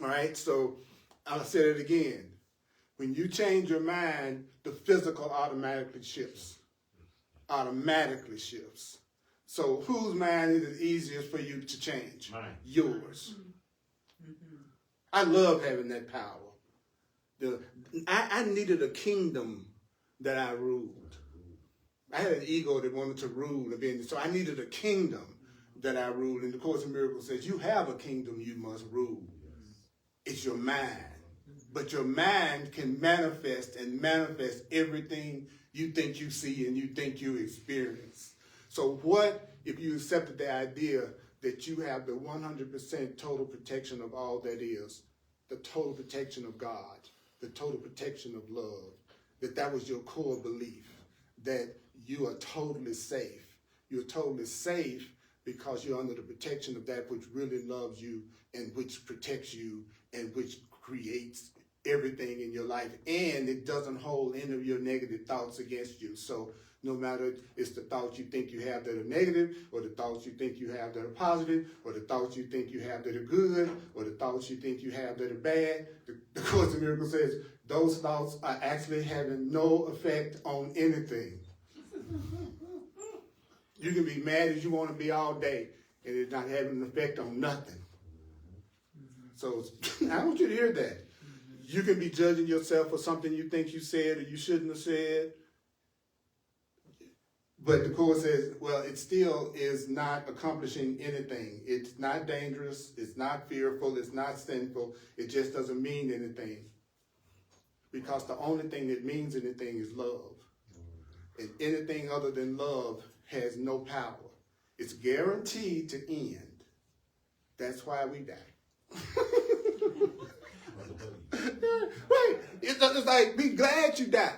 [SPEAKER 1] All right? So I'll say it again. When you change your mind, the physical automatically shifts. Automatically shifts. So whose mind is it easiest for you to change?
[SPEAKER 2] Mine.
[SPEAKER 1] Yours. I love having that power. I needed a kingdom that I ruled. I had an ego that wanted to rule. So I needed a kingdom that I ruled. And the Course in Miracles says, you have a kingdom you must rule. It's your mind. But your mind can manifest everything you think you see and you think you experience. So what if you accepted the idea that you have the 100% total protection of all that is, the total protection of God, the total protection of love, that was your core belief, that you are totally safe. You're totally safe because you're under the protection of that which really loves you and which protects you and which creates everything in your life, and it doesn't hold any of your negative thoughts against you. So no matter it's the thoughts you think you have that are negative, or the thoughts you think you have that are positive, or the thoughts you think you have that are good, or the thoughts you think you have that are bad, the Course in Miracles says those thoughts are actually having no effect on anything. You can be mad as you want to be all day, and it's not having an effect on nothing. So I want you to hear that. You can be judging yourself for something you think you said or you shouldn't have said. But the Course says, well, it still is not accomplishing anything. It's not dangerous. It's not fearful. It's not sinful. It just doesn't mean anything. Because the only thing that means anything is love. And anything other than love has no power. It's guaranteed to end. That's why we die. Right. It's like, be glad you died.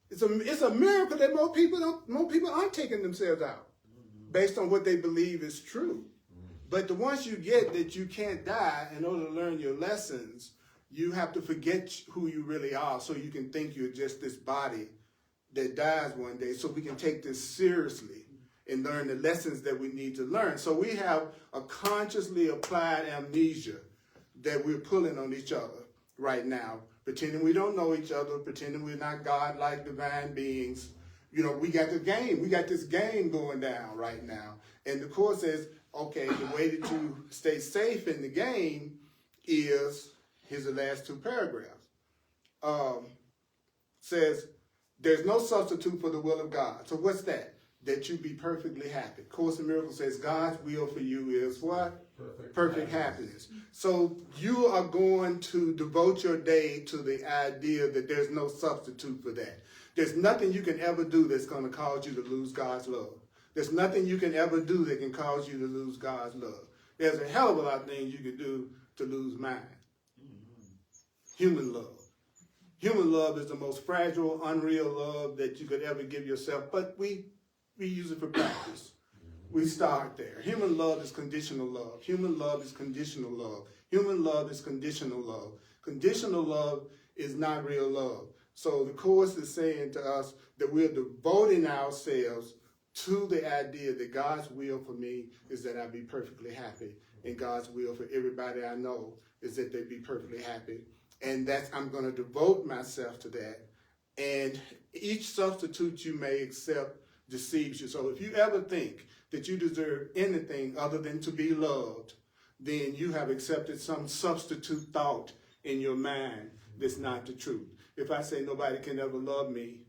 [SPEAKER 1] It's a miracle that more people aren't taking themselves out based on what they believe is true. But the ones you get that you can't die, in order to learn your lessons, you have to forget who you really are so you can think you're just this body that dies one day, so we can take this seriously and learn the lessons that we need to learn. So we have a consciously applied amnesia that we're pulling on each other right now, pretending we don't know each other, pretending we're not God-like divine beings, we got the game. We got this game going down right now. And the Course says, okay, the way that you stay safe in the game is, here's the last two paragraphs. Says, there's no substitute for the will of God. So what's that? That you be perfectly happy. Course in Miracles says God's will for you is what? Perfect happiness. So you are going to devote your day to the idea that there's no substitute for that. There's nothing you can ever do that's going to cause you to lose God's love. There's nothing you can ever do that can cause you to lose God's love. There's a hell of a lot of things you can do to lose mine. Human love. Human love is the most fragile, unreal love that you could ever give yourself, but we use it for practice. We start there. Human love is conditional love. Human love is conditional love. Human love is conditional love. Conditional love is not real love. So the Course is saying to us that we're devoting ourselves to the idea that God's will for me is that I be perfectly happy. And God's will for everybody I know is that they be perfectly happy. And I'm going to devote myself to that. And each substitute you may accept deceives you. So if you ever think that you deserve anything other than to be loved, then you have accepted some substitute thought in your mind that's not the truth. If I say nobody can ever love me,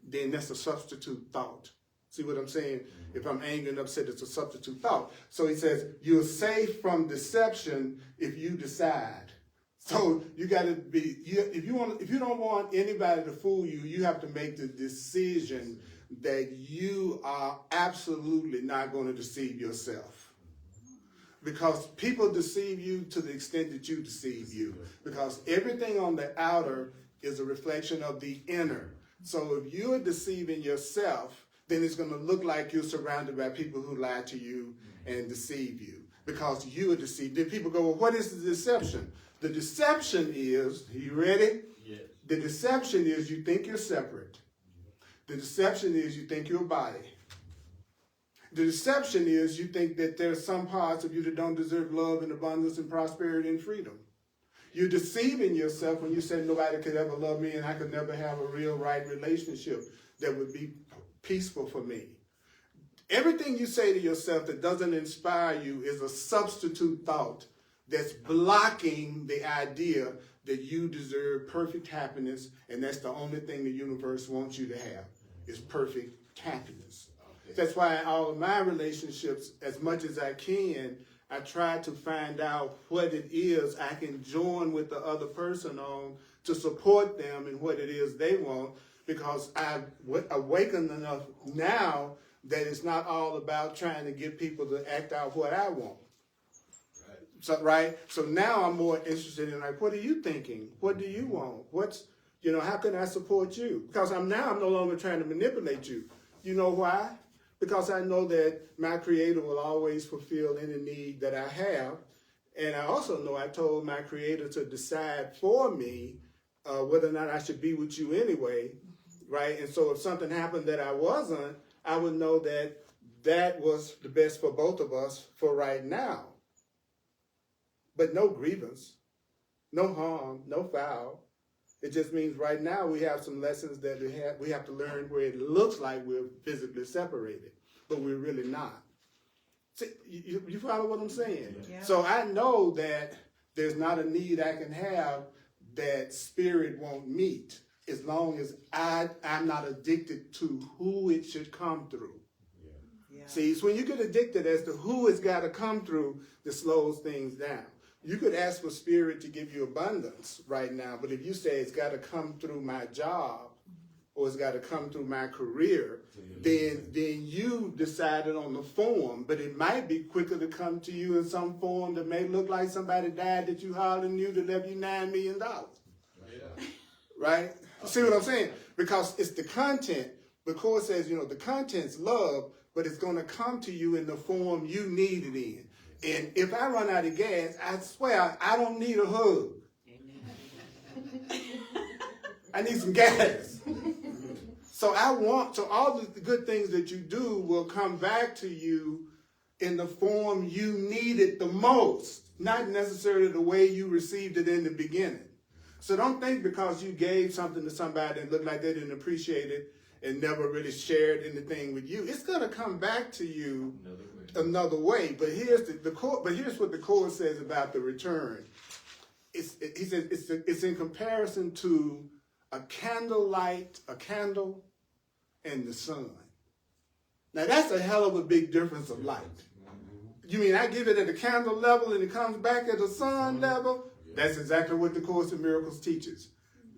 [SPEAKER 1] then that's a substitute thought. See what I'm saying? If I'm angry and upset, it's a substitute thought. So he says, you're safe from deception if you decide. So you got to be, if you don't want anybody to fool you, you have to make the decision that you are absolutely not going to deceive yourself. Because people deceive you to the extent that you deceive you. Because everything on the outer is a reflection of the inner. So if you're deceiving yourself, then it's going to look like you're surrounded by people who lie to you and deceive you. Because you are deceived. Then people go, well, what is the deception? The deception is, are you ready?
[SPEAKER 3] Yes.
[SPEAKER 1] The deception is you think you're separate. The deception is you think you're a body. The deception is you think that there's some parts of you that don't deserve love and abundance and prosperity and freedom. You're deceiving yourself when you say nobody could ever love me and I could never have a real right relationship that would be peaceful for me. Everything you say to yourself that doesn't inspire you is a substitute thought that's blocking the idea that you deserve perfect happiness, and that's the only thing the universe wants you to have, is perfect happiness. That's why in all of my relationships, as much as I can, I try to find out what it is I can join with the other person on to support them in what it is they want, because I've awakened enough now that it's not all about trying to get people to act out what I want. So now I'm more interested in, like, what are you thinking? What do you want? How can I support you? Because I'm no longer trying to manipulate you. You know why? Because I know that my Creator will always fulfill any need that I have. And I also know I told my Creator to decide for me whether or not I should be with you anyway, right? And so if something happened that I wasn't, I would know that that was the best for both of us for right now. But no grievance, no harm, no foul. It just means right now we have some lessons that we have to learn where it looks like we're physically separated, but we're really not. See, you follow what I'm saying? Yeah. So I know that there's not a need I can have that spirit won't meet as long as I'm not addicted to who it should come through. Yeah. See, it's when you get addicted as to who it's got to come through that slows things down. You could ask for spirit to give you abundance right now, but if you say it's got to come through my job or it's got to come through my career, then you decided on the form, but it might be quicker to come to you in some form that may look like somebody died that you hardly knew that left you $9 million. Yeah. Right? See what I'm saying? Because it's the content. The Course says, the content's love, but it's going to come to you in the form you need it in. And if I run out of gas, I swear I don't need a hug. I need some gas. So all the good things that you do will come back to you in the form you need it the most, not necessarily the way you received it in the beginning. So don't think because you gave something to somebody and looked like they didn't appreciate it and never really shared anything with you, it's going to come back to you another way. But here's but here's what the Course says about the return. He says it's in comparison to a candle, and the sun. Now that's a hell of a big difference of light. You mean I give it at a candle level and it comes back at a sun level? That's exactly what the Course in Miracles teaches.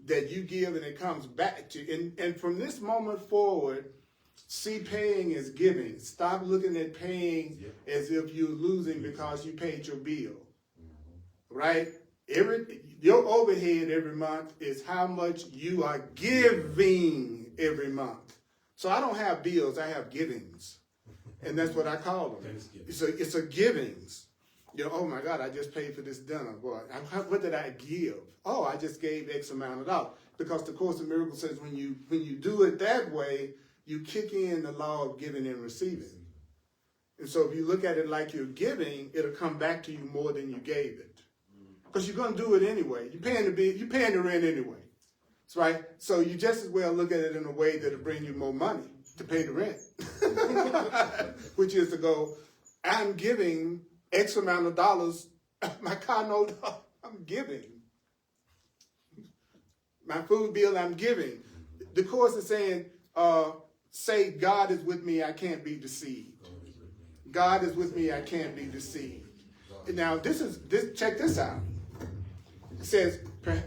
[SPEAKER 1] That you give and it comes back to you. And from this moment forward, see paying as giving. Stop looking at paying as if you're losing because you paid your bill. Right? Your overhead every month is how much you are giving every month. So I don't have bills, I have givings. And that's what I call them. It's a givings. You know, oh my God, I just paid for this dinner. Boy, what did I give? Oh, I just gave X amount of dollars. Because the Course in Miracles says when you do it that way, you kick in the law of giving and receiving. And so if you look at it like you're giving, it'll come back to you more than you gave it. Because you're going to do it anyway. You're paying the rent anyway. That's right. So you just as well look at it in a way that'll bring you more money to pay the rent. Which is to go, I'm giving X amount of dollars. My car note, I'm giving. My food bill, I'm giving. The Course is saying, say, God is with me, I can't be deceived. God is with me, I can't be deceived. Now, check this out. It says,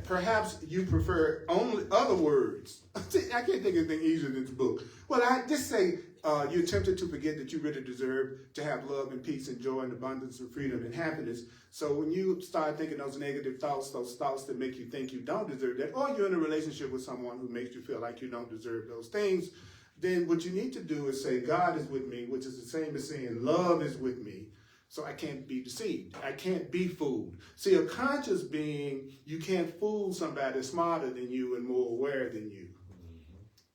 [SPEAKER 1] perhaps you prefer only other words. See, I can't think of anything easier than this book. Well, I just say you're tempted to forget that you really deserve to have love and peace and joy and abundance and freedom and happiness. So when you start thinking those negative thoughts, those thoughts that make you think you don't deserve that, or you're in a relationship with someone who makes you feel like you don't deserve those things, then what you need to do is say, God is with me, which is the same as saying love is with me. So I can't be deceived. I can't be fooled. See, a conscious being, you can't fool somebody smarter than you and more aware than you.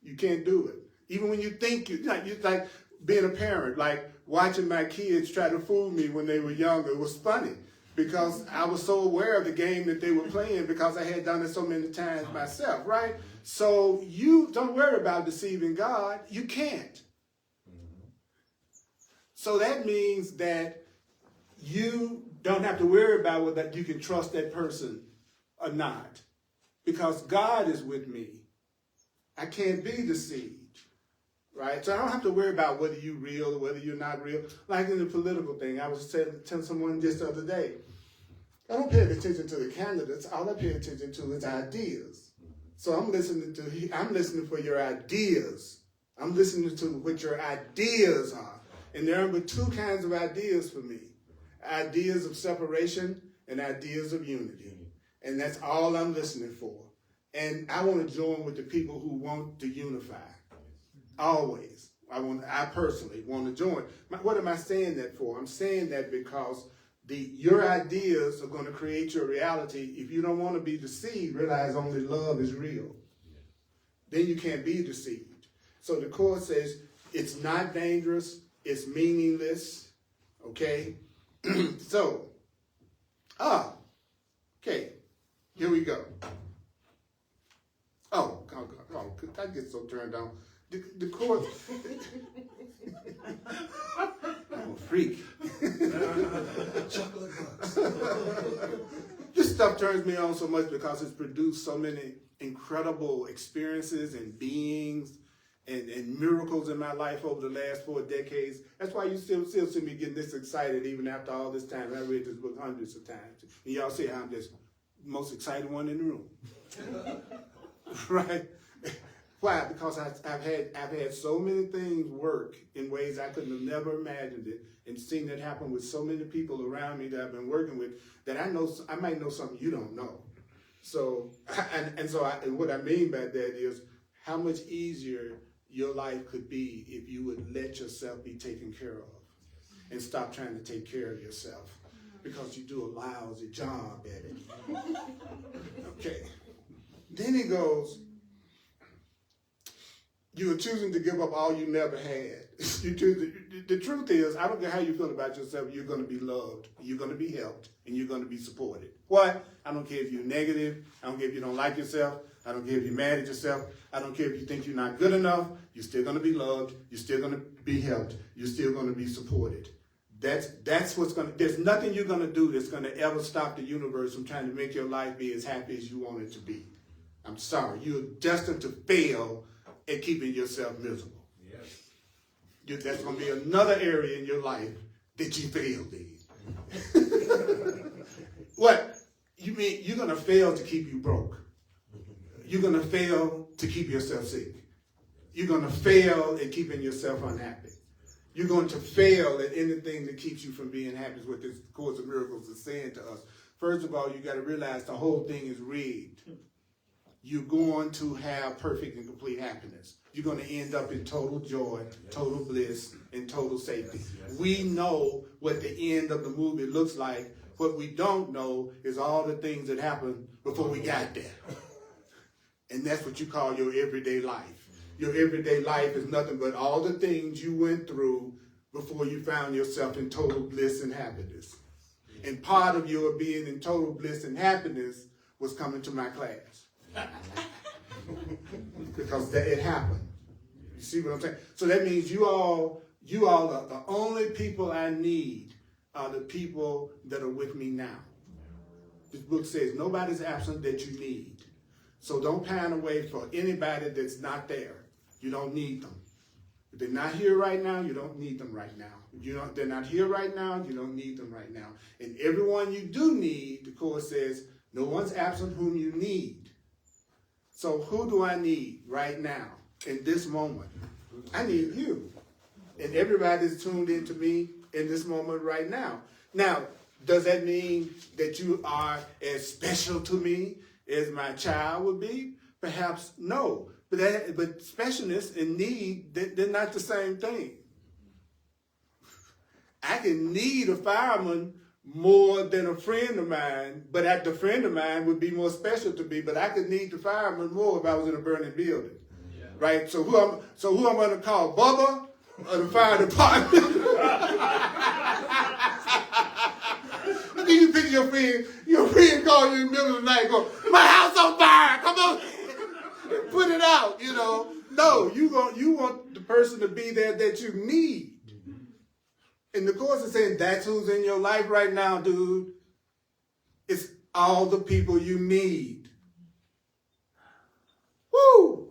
[SPEAKER 1] You can't do it. Even when you think you're like being a parent, like watching my kids try to fool me when they were younger. It was funny because I was so aware of the game that they were playing because I had done it so many times myself, right? So you don't worry about deceiving God. You can't. So that means that you don't have to worry about whether you can trust that person or not. Because God is with me. I can't be deceived. Right? So I don't have to worry about whether you're real or whether you're not real. Like in the political thing, I was telling someone just the other day, I don't pay attention to the candidates. All I pay attention to is ideas. So I'm listening for your ideas. I'm listening to what your ideas are. And there are but two kinds of ideas for me. Ideas of separation and ideas of unity. And that's all I'm listening for. And I want to join with the people who want to unify. Always. I personally want to join. What am I saying that for? I'm saying that because your ideas are going to create your reality. If you don't want to be deceived, realize only love is real. Then you can't be deceived. So the Course says it's not dangerous. It's meaningless. Okay? So, okay, here we go. Oh, I get so turned on. The Course, I'm a freak. This stuff turns me on so much because it's produced so many incredible experiences and beings and miracles in my life over the last 4 decades. That's why you still see me getting this excited even after all this time. I read this book hundreds of times. And y'all see how I'm just the most excited one in the room. Right? Why? Because I've had so many things work in ways I could have never imagined it, and seen it happen with so many people around me that I've been working with that I might know something you don't know. So and what I mean by that is how much easier your life could be if you would let yourself be taken care of and stop trying to take care of yourself because you do a lousy job at it. Okay. Then he goes, you are choosing to give up all you never had. The truth is, I don't care how you feel about yourself, you're going to be loved, you're going to be helped, and you're going to be supported. Why? I don't care if you're negative, I don't care if you don't like yourself, I don't care if you're mad at yourself. I don't care if you think you're not good enough. You're still going to be loved. You're still going to be helped. You're still going to be supported. That's what's going to, there's nothing you're going to do that's going to ever stop the universe from trying to make your life be as happy as you want it to be. I'm sorry. You're destined to fail at keeping yourself miserable. Yes. That's going to be another area in your life that you failed in. What? You mean you're going to fail to keep you broke? You're going to fail to keep yourself sick. You're going to fail at keeping yourself unhappy. You're going to fail at anything that keeps you from being happy, is what this Course of Miracles is saying to us. First of all, you got to realize the whole thing is rigged. You're going to have perfect and complete happiness. You're going to end up in total joy, total bliss, and total safety. We know what the end of the movie looks like. What we don't know is all the things that happened before we got there. And that's what you call your everyday life. Your everyday life is nothing but all the things you went through before you found yourself in total bliss and happiness. And part of your being in total bliss and happiness was coming to my class. Because it happened. You see what I'm saying? So that means you all are the only people I need are the people that are with me now. This book says nobody's absent that you need. So don't pine away for anybody that's not there. You don't need them. If they're not here right now, you don't need them right now. They're not here right now, you don't need them right now. And everyone you do need, the Course says, no one's absent whom you need. So who do I need right now, in this moment? I need you. And everybody's tuned into me in this moment right now. Now, does that mean that you are as special to me as my child would be? Perhaps no. But specialness and need, they're not the same thing. I can need a fireman more than a friend of mine, but the friend of mine would be more special to me, but I could need the fireman more if I was in a burning building. Yeah. Right? So who I'm going to call, Bubba or the fire department? Look at you picture your friend call you in the middle of the night, go, my house on fire, come on. Put it out, you know. No, you want the person to be there that you need. And the Course is saying that's who's in your life right now, dude. It's all the people you need. Woo!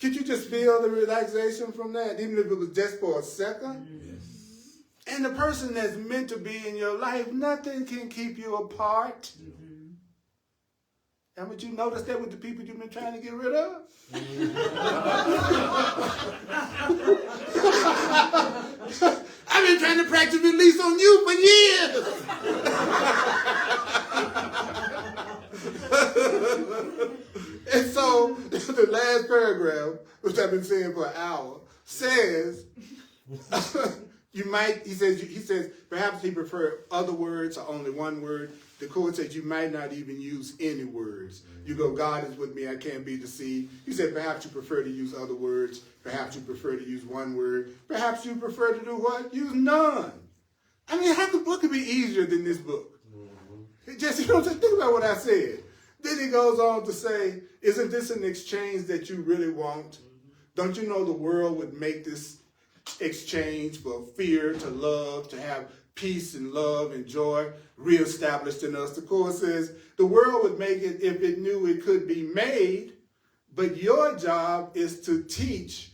[SPEAKER 1] Could you just feel the relaxation from that, even if it was just for a second? Yes. And the person that's meant to be in your life, nothing can keep you apart. Haven't you noticed that with the people you've been trying to get rid of? I've been trying to practice release on you for years. And so the last paragraph, which I've been saying for an hour, says, he says, perhaps he preferred other words or only one word. The Course says you might not even use any words. You go, God is with me, I can't be deceived. He said, perhaps you prefer to use other words. Perhaps you prefer to use one word. Perhaps you prefer to do what? Use none. I mean, how the book could be easier than this book? Just think about what I said. Then he goes on to say, isn't this an exchange that you really want? Don't you know the world would make this exchange for fear to love, to have peace and love and joy reestablished in us? The Course says the world would make it if it knew it could be made, but your job is to teach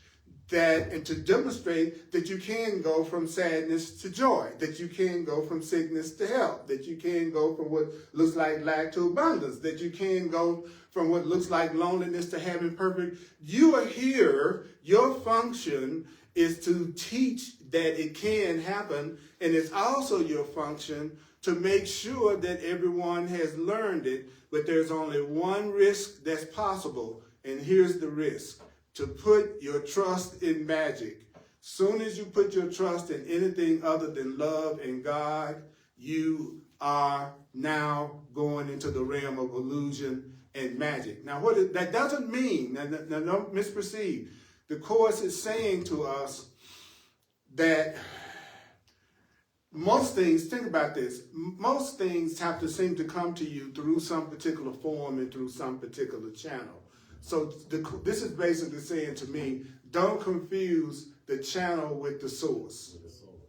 [SPEAKER 1] that and to demonstrate that you can go from sadness to joy, that you can go from sickness to health, that you can go from what looks like lack to abundance, that you can go from what looks like loneliness to having perfect. You are here, your function is to teach that it can happen, and it's also your function to make sure that everyone has learned it, but there's only one risk that's possible, and here's the risk: to put your trust in magic. Soon as you put your trust in anything other than love and God, you are now going into the realm of illusion and magic. Now, that doesn't mean, now don't misperceive, the Course is saying to us that most things, think about this, most things have to seem to come to you through some particular form and through some particular channel. So this is basically saying to me, don't confuse the channel with the source.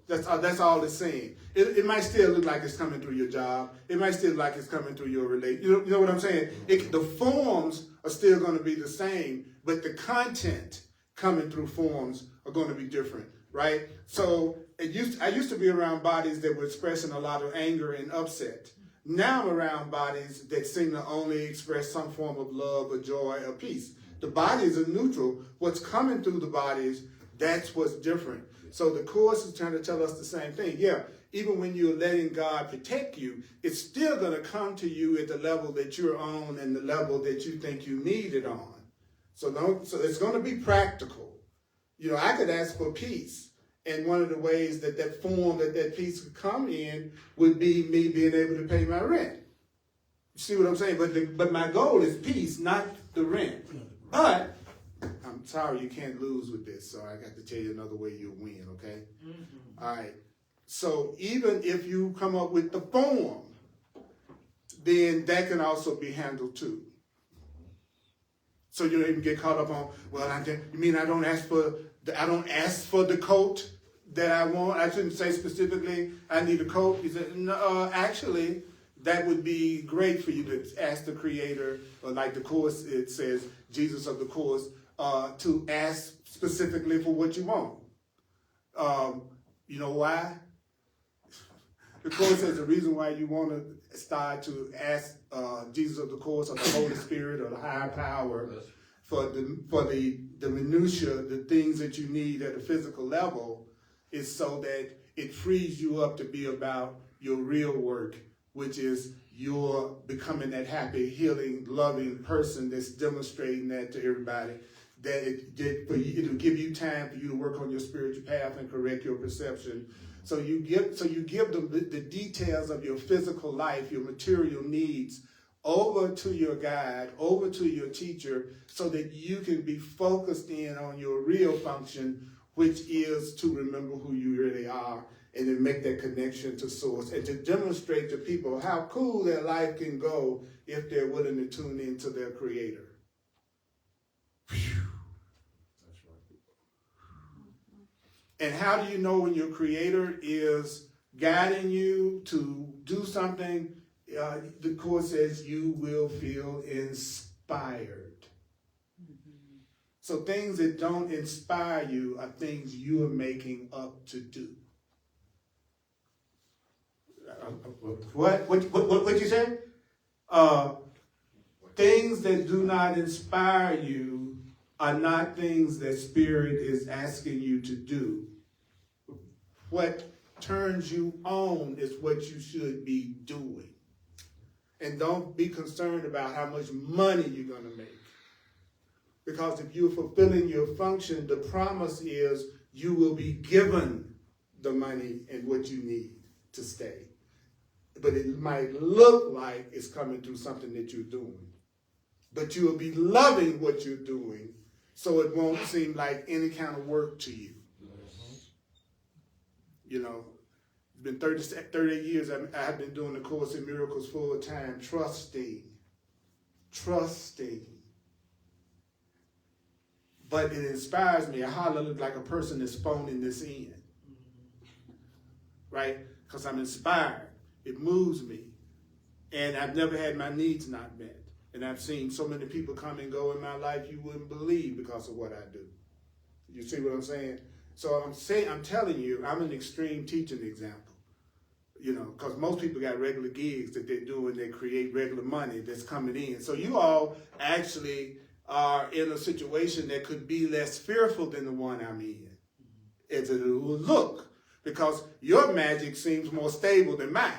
[SPEAKER 1] That's all it's saying. It might still look like it's coming through your job. It might still look like it's coming through your relationship. You know what I'm saying? The forms are still going to be the same, but the content coming through forms are going to be different, right? So I used to be around bodies that were expressing a lot of anger and upset. Now I'm around bodies that seem to only express some form of love or joy or peace. The bodies are neutral. What's coming through the bodies, that's what's different. So the Course is trying to tell us the same thing. Yeah, even when you're letting God protect you, it's still going to come to you at the level that you're on and the level that you think you need it on. So it's going to be practical. You know, I could ask for peace. And one of the ways that form that peace could come in would be me being able to pay my rent. You see what I'm saying? But my goal is peace, not the rent. But I'm sorry, you can't lose with this, so I got to tell you another way you'll win, okay? Mm-hmm. All right. So even if you come up with the form, then that can also be handled too. So you don't even get caught up on, well, you mean I don't ask for the coat that I want? I shouldn't say specifically I need a coat. He said, no, actually, that would be great for you to ask the Creator, or like the Course, it says, Jesus of the Course, to ask specifically for what you want. You know why? The Course says the reason why you want to start to ask Jesus of the Course or the Holy Spirit or the higher power for the minutia, the things that you need at a physical level, is so that it frees you up to be about your real work, which is you're becoming that happy, healing, loving person that's demonstrating that to everybody. That it'll give you time for you to work on your spiritual path and correct your perception. So you give them the details of your physical life, your material needs, over to your guide, over to your teacher, so that you can be focused in on your real function, which is to remember who you really are and then make that connection to Source and to demonstrate to people how cool their life can go if they're willing to tune into their Creator. And how do you know when your Creator is guiding you to do something? The Course says you will feel inspired. Mm-hmm. So things that don't inspire you are things you are making up to do. What you say? Things that do not inspire you are not things that Spirit is asking you to do. What turns you on is what you should be doing. And don't be concerned about how much money you're going to make. Because if you're fulfilling your function, the promise is you will be given the money and what you need to stay. But it might look like it's coming through something that you're doing. But you will be loving what you're doing, so it won't seem like any kind of work to you. You know, it's been 38 years I've been doing the Course in Miracles full time, trusting. But it inspires me. I hardly look like a person that's phoning this in. Right? Because I'm inspired. It moves me. And I've never had my needs not met. And I've seen so many people come and go in my life you wouldn't believe because of what I do. You see what I'm saying? So I'm telling you, I'm an extreme teaching example. You know, because most people got regular gigs that they do and they create regular money that's coming in. So you all actually are in a situation that could be less fearful than the one I'm in. As it will look. Because your magic seems more stable than mine.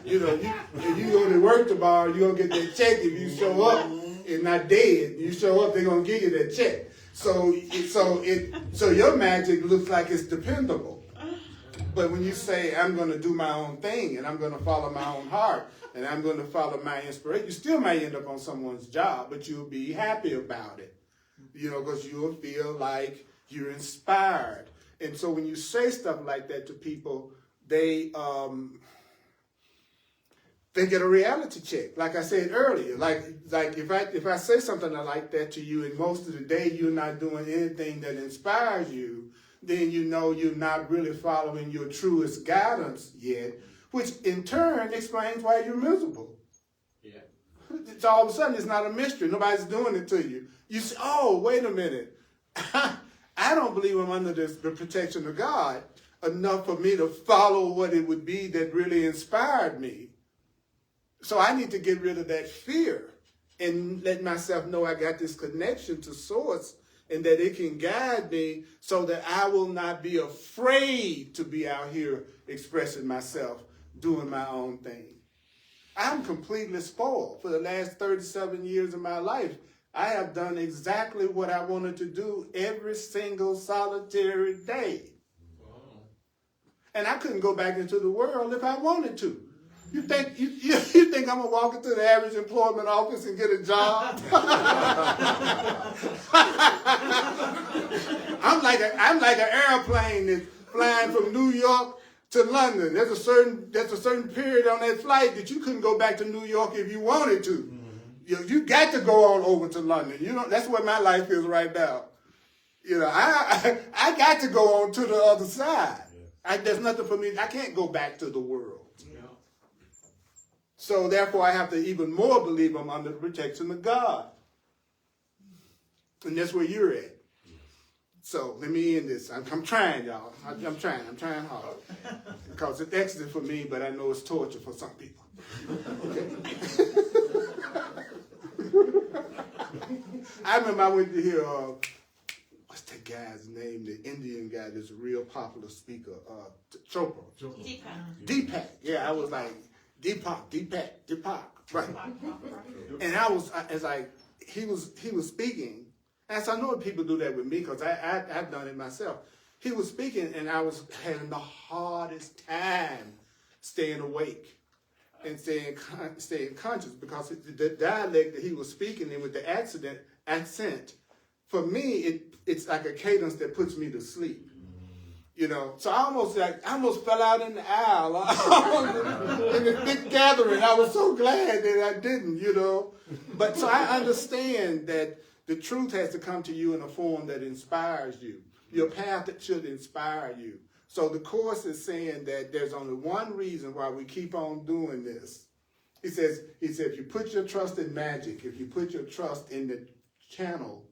[SPEAKER 1] You know, if you go to work tomorrow, you're going to get that check if you show up and not dead. You show up, they're going to give you that check. So your magic looks like it's dependable. But when you say, I'm going to do my own thing and I'm going to follow my own heart and I'm going to follow my inspiration, you still might end up on someone's job, but you'll be happy about it. You know, because you'll feel like you're inspired. And so when you say stuff like that to people, they get a reality check. Like I said earlier, like if I say something like that to you, and most of the day you're not doing anything that inspires you, then you know you're not really following your truest guidance yet, which in turn explains why you're miserable.
[SPEAKER 2] Yeah.
[SPEAKER 1] So all of a sudden it's not a mystery. Nobody's doing it to you. You say, oh, wait a minute. I don't believe I'm under the protection of God enough for me to follow what it would be that really inspired me. So I need to get rid of that fear and let myself know I got this connection to Source and that it can guide me so that I will not be afraid to be out here expressing myself, doing my own thing. I'm completely spoiled. For the last 37 years of my life, I have done exactly what I wanted to do every single solitary day.
[SPEAKER 2] Wow.
[SPEAKER 1] And I couldn't go back into the world if I wanted to. You think you think I'm gonna walk into the average employment office and get a job? I'm like an airplane that's flying from New York to London. There's a certain period on that flight that you couldn't go back to New York if you wanted to. Mm-hmm. You got to go on over to London. You know, that's what my life is right now. You know, I got to go on to the other side. Yeah. There's nothing for me. I can't go back to the world. So therefore, I have to even more believe I'm under the protection of God. And that's where you're at. So let me end this. I'm trying, y'all. I'm trying hard. Because it's excellent for me, but I know it's torture for some people. Okay? I remember I went to hear, what's that guy's name? The Indian guy that's a real popular speaker, Chopra. Deepak. Yeah, I was like, Deepak, right. And I was, as like, he was speaking, and so I know people do that with me because I've done it myself. He was speaking, and I was having the hardest time staying awake and staying conscious because the dialect that he was speaking in with the accent, for me, it's like a cadence that puts me to sleep. You know, so I almost fell out in the aisle in the big gathering. I was so glad that I didn't, you know. But so I understand that the truth has to come to you in a form that inspires you. Your path that should inspire you. So the Course is saying that there's only one reason why we keep on doing this. He says, if you put your trust in magic, if you put your trust in the channel,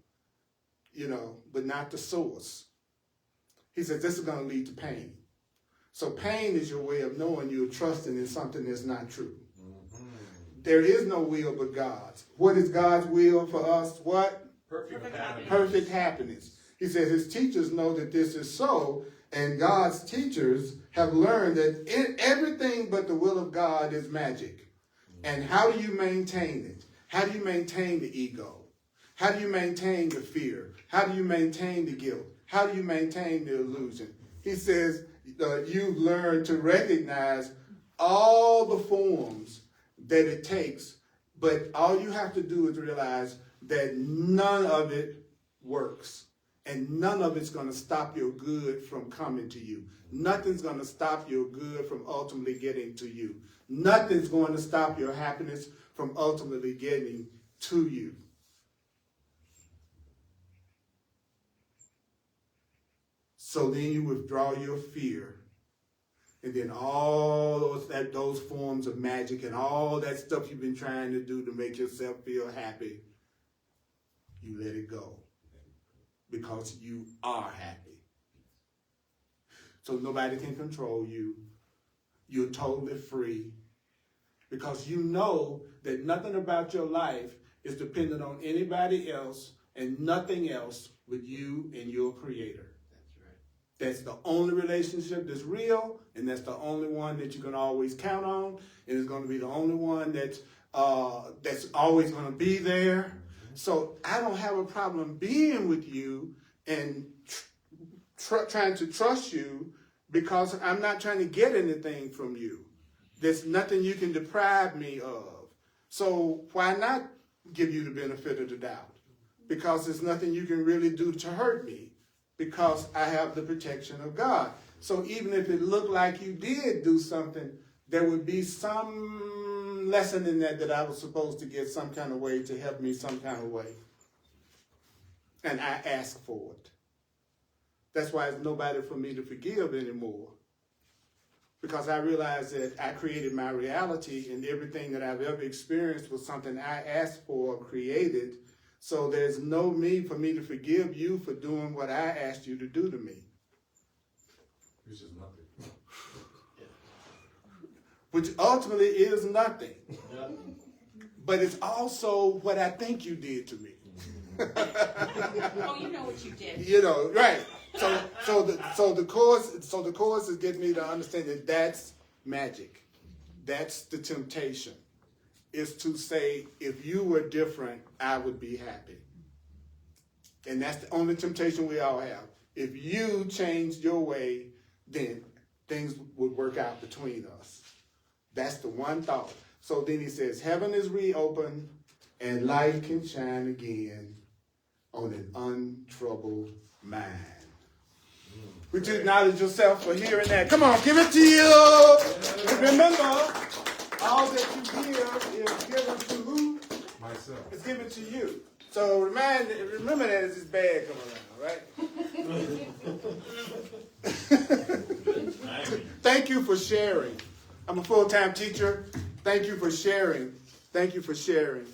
[SPEAKER 1] you know, but not the source, he says this is going to lead to pain. So pain is your way of knowing you're trusting in something that's not true. Mm-hmm. There is no will but God's. What is God's will for us? What?
[SPEAKER 2] Perfect happiness.
[SPEAKER 1] Perfect happiness. He says his teachers know that this is so, and God's teachers have learned that everything but the will of God is magic. And how do you maintain it? How do you maintain the ego? How do you maintain the fear? How do you maintain the guilt? How do you maintain the illusion? He says you've learned to recognize all the forms that it takes, but all you have to do is realize that none of it works. And none of it's going to stop your good from coming to you. Nothing's going to stop your good from ultimately getting to you. Nothing's going to stop your happiness from ultimately getting to you. So then you withdraw your fear. And then all those forms of magic and all that stuff you've been trying to do to make yourself feel happy, you let it go. Because you are happy. So nobody can control you. You're totally free. Because you know that nothing about your life is dependent on anybody else and nothing else with you and your Creator. That's the only relationship that's real, and that's the only one that you can always count on, and it's going to be the only one that's always going to be there. So I don't have a problem being with you and trying to trust you because I'm not trying to get anything from you. There's nothing you can deprive me of. So why not give you the benefit of the doubt? Because there's nothing you can really do to hurt me. because I have the protection of God. So even if it looked like you did do something, there would be some lesson in that I was supposed to get some kind of way to help me some kind of way. And I ask for it. That's why there's nobody for me to forgive anymore. Because I realized that I created my reality, and everything that I've ever experienced was something I asked for or created. So there's no need for me to forgive you for doing what I asked you to do to me.
[SPEAKER 3] Which is nothing.
[SPEAKER 1] Which ultimately is nothing.
[SPEAKER 2] Yeah.
[SPEAKER 1] But it's also what I think you did to me.
[SPEAKER 4] Oh, you know what you did.
[SPEAKER 1] You know, right. So the course is getting me to understand that that's magic. That's the temptation. Is to say, if you were different, I would be happy. And that's the only temptation we all have. If you changed your way, then things would work out between us. That's the one thought. So then he says, heaven is reopened and light can shine again on an untroubled mind. Would you acknowledge yourself for hearing that? Come on, give it to you. And remember, all that you give is given to who?
[SPEAKER 3] Myself.
[SPEAKER 1] It's given to you. So remember that as this bag come around, right? Thank you for sharing. I'm a full-time teacher. Thank you for sharing. Thank you for sharing.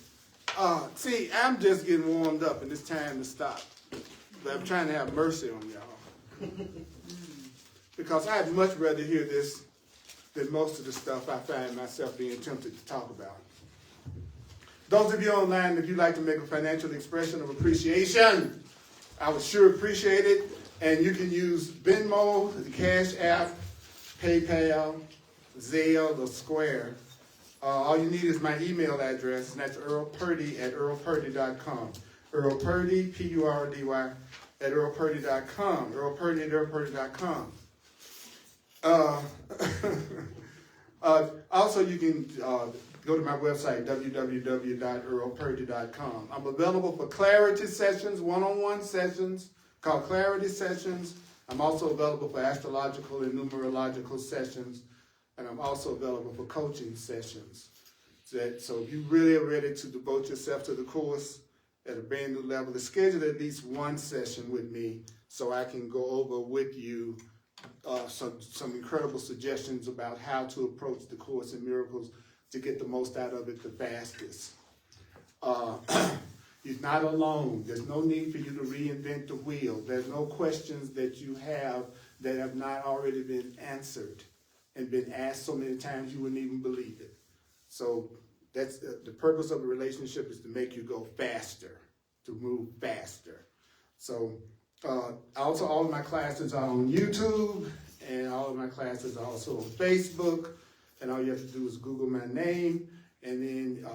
[SPEAKER 1] See, I'm just getting warmed up, and it's time to stop. But I'm trying to have mercy on y'all. Because I'd much rather hear this than most of the stuff I find myself being tempted to talk about. Those of you online, if you'd like to make a financial expression of appreciation, I would sure appreciate it. And you can use Venmo, the Cash App, PayPal, Zelle, or Square. All you need is my email address, and that's earlpurdy@earlpurdy.com. Earl Purdy, P-U-R-D-Y, at earlpurdy.com. Earlpurdy at earlpurdy.com. Also, you can go to my website, www.earlpurdy.com. I'm available for clarity sessions, one-on-one sessions called clarity sessions. I'm also available for astrological and numerological sessions. And I'm also available for coaching sessions. So if you really are ready to devote yourself to the course at a brand new level, to schedule at least one session with me so I can go over with you some incredible suggestions about how to approach the Course in Miracles to get the most out of it the fastest. You're not alone. There's no need for you to reinvent the wheel. There's no questions that you have that have not already been answered and been asked so many times you wouldn't even believe it. So that's the purpose of a relationship, is to make you go faster, to move faster. So also all of my classes are on YouTube, and all of my classes are also on Facebook. And all you have to do is Google my name, and then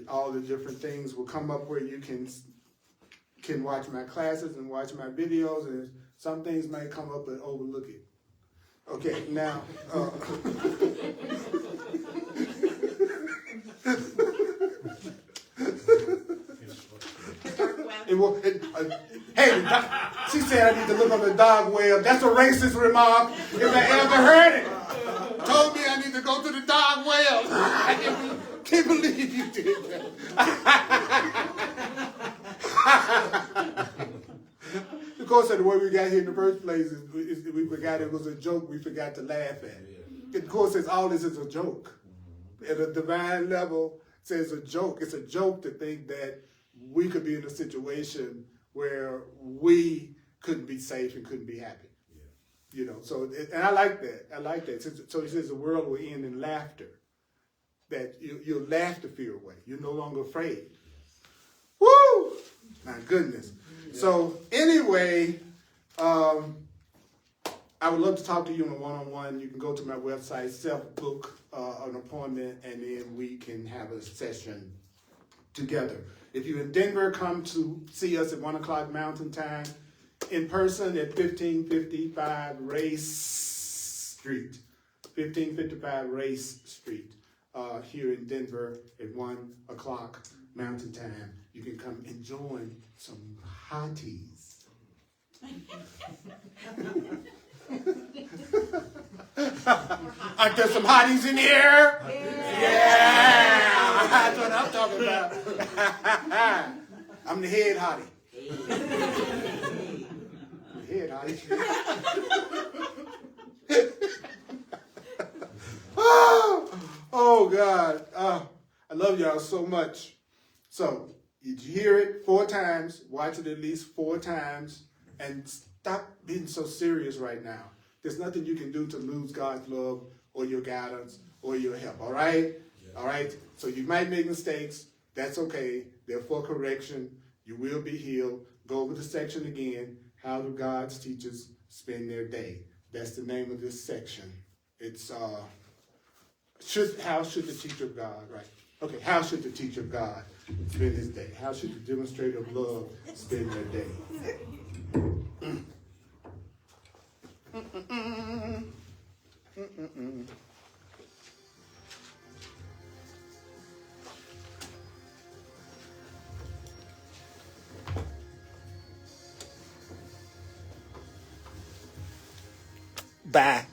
[SPEAKER 1] all the different things will come up where you can watch my classes and watch my videos, and some things might come up but overlook it. Okay, now, she said I need to look on the dog well. That's a racist remark if I ever heard it. Told me I need to go to the dog well. I can't believe you did that. Of course, the way we got here in the first place is we forgot it was a joke. We forgot to laugh at it. Of course, all this is a joke. At a divine level, it's a joke. It's a joke to think that we could be in a situation where we couldn't be safe and couldn't be happy. You know, so, and I like that. I like that. So he says the world will end in laughter. That you'll laugh the fear away. You're no longer afraid. Woo! My goodness. Yeah. So anyway, I would love to talk to you on a one-on-one. You can go to my website, self-book an appointment, and then we can have a session together. If you're in Denver, come to see us at 1 o'clock Mountain Time in person at 1555 Race Street. 1555 Race Street here in Denver at 1 o'clock Mountain Time. You can come and join some hotties. Aren't there some hotties in here? Yeah, that's what I'm talking about. I'm the head hottie. The head hottie. Oh God. I love y'all so much. So, did you hear it 4 times? Watch it at least 4 times. And stop being so serious right now. There's nothing you can do to lose God's love or your guidance or your help, all right? Yeah. All right? So you might make mistakes. That's okay. They're for correction. You will be healed. Go over the section again. How do God's teachers spend their day? That's the name of this section. It's how should the teacher of God, right? Okay, how should the teacher of God spend his day? How should the demonstrator of love spend their day? Bye.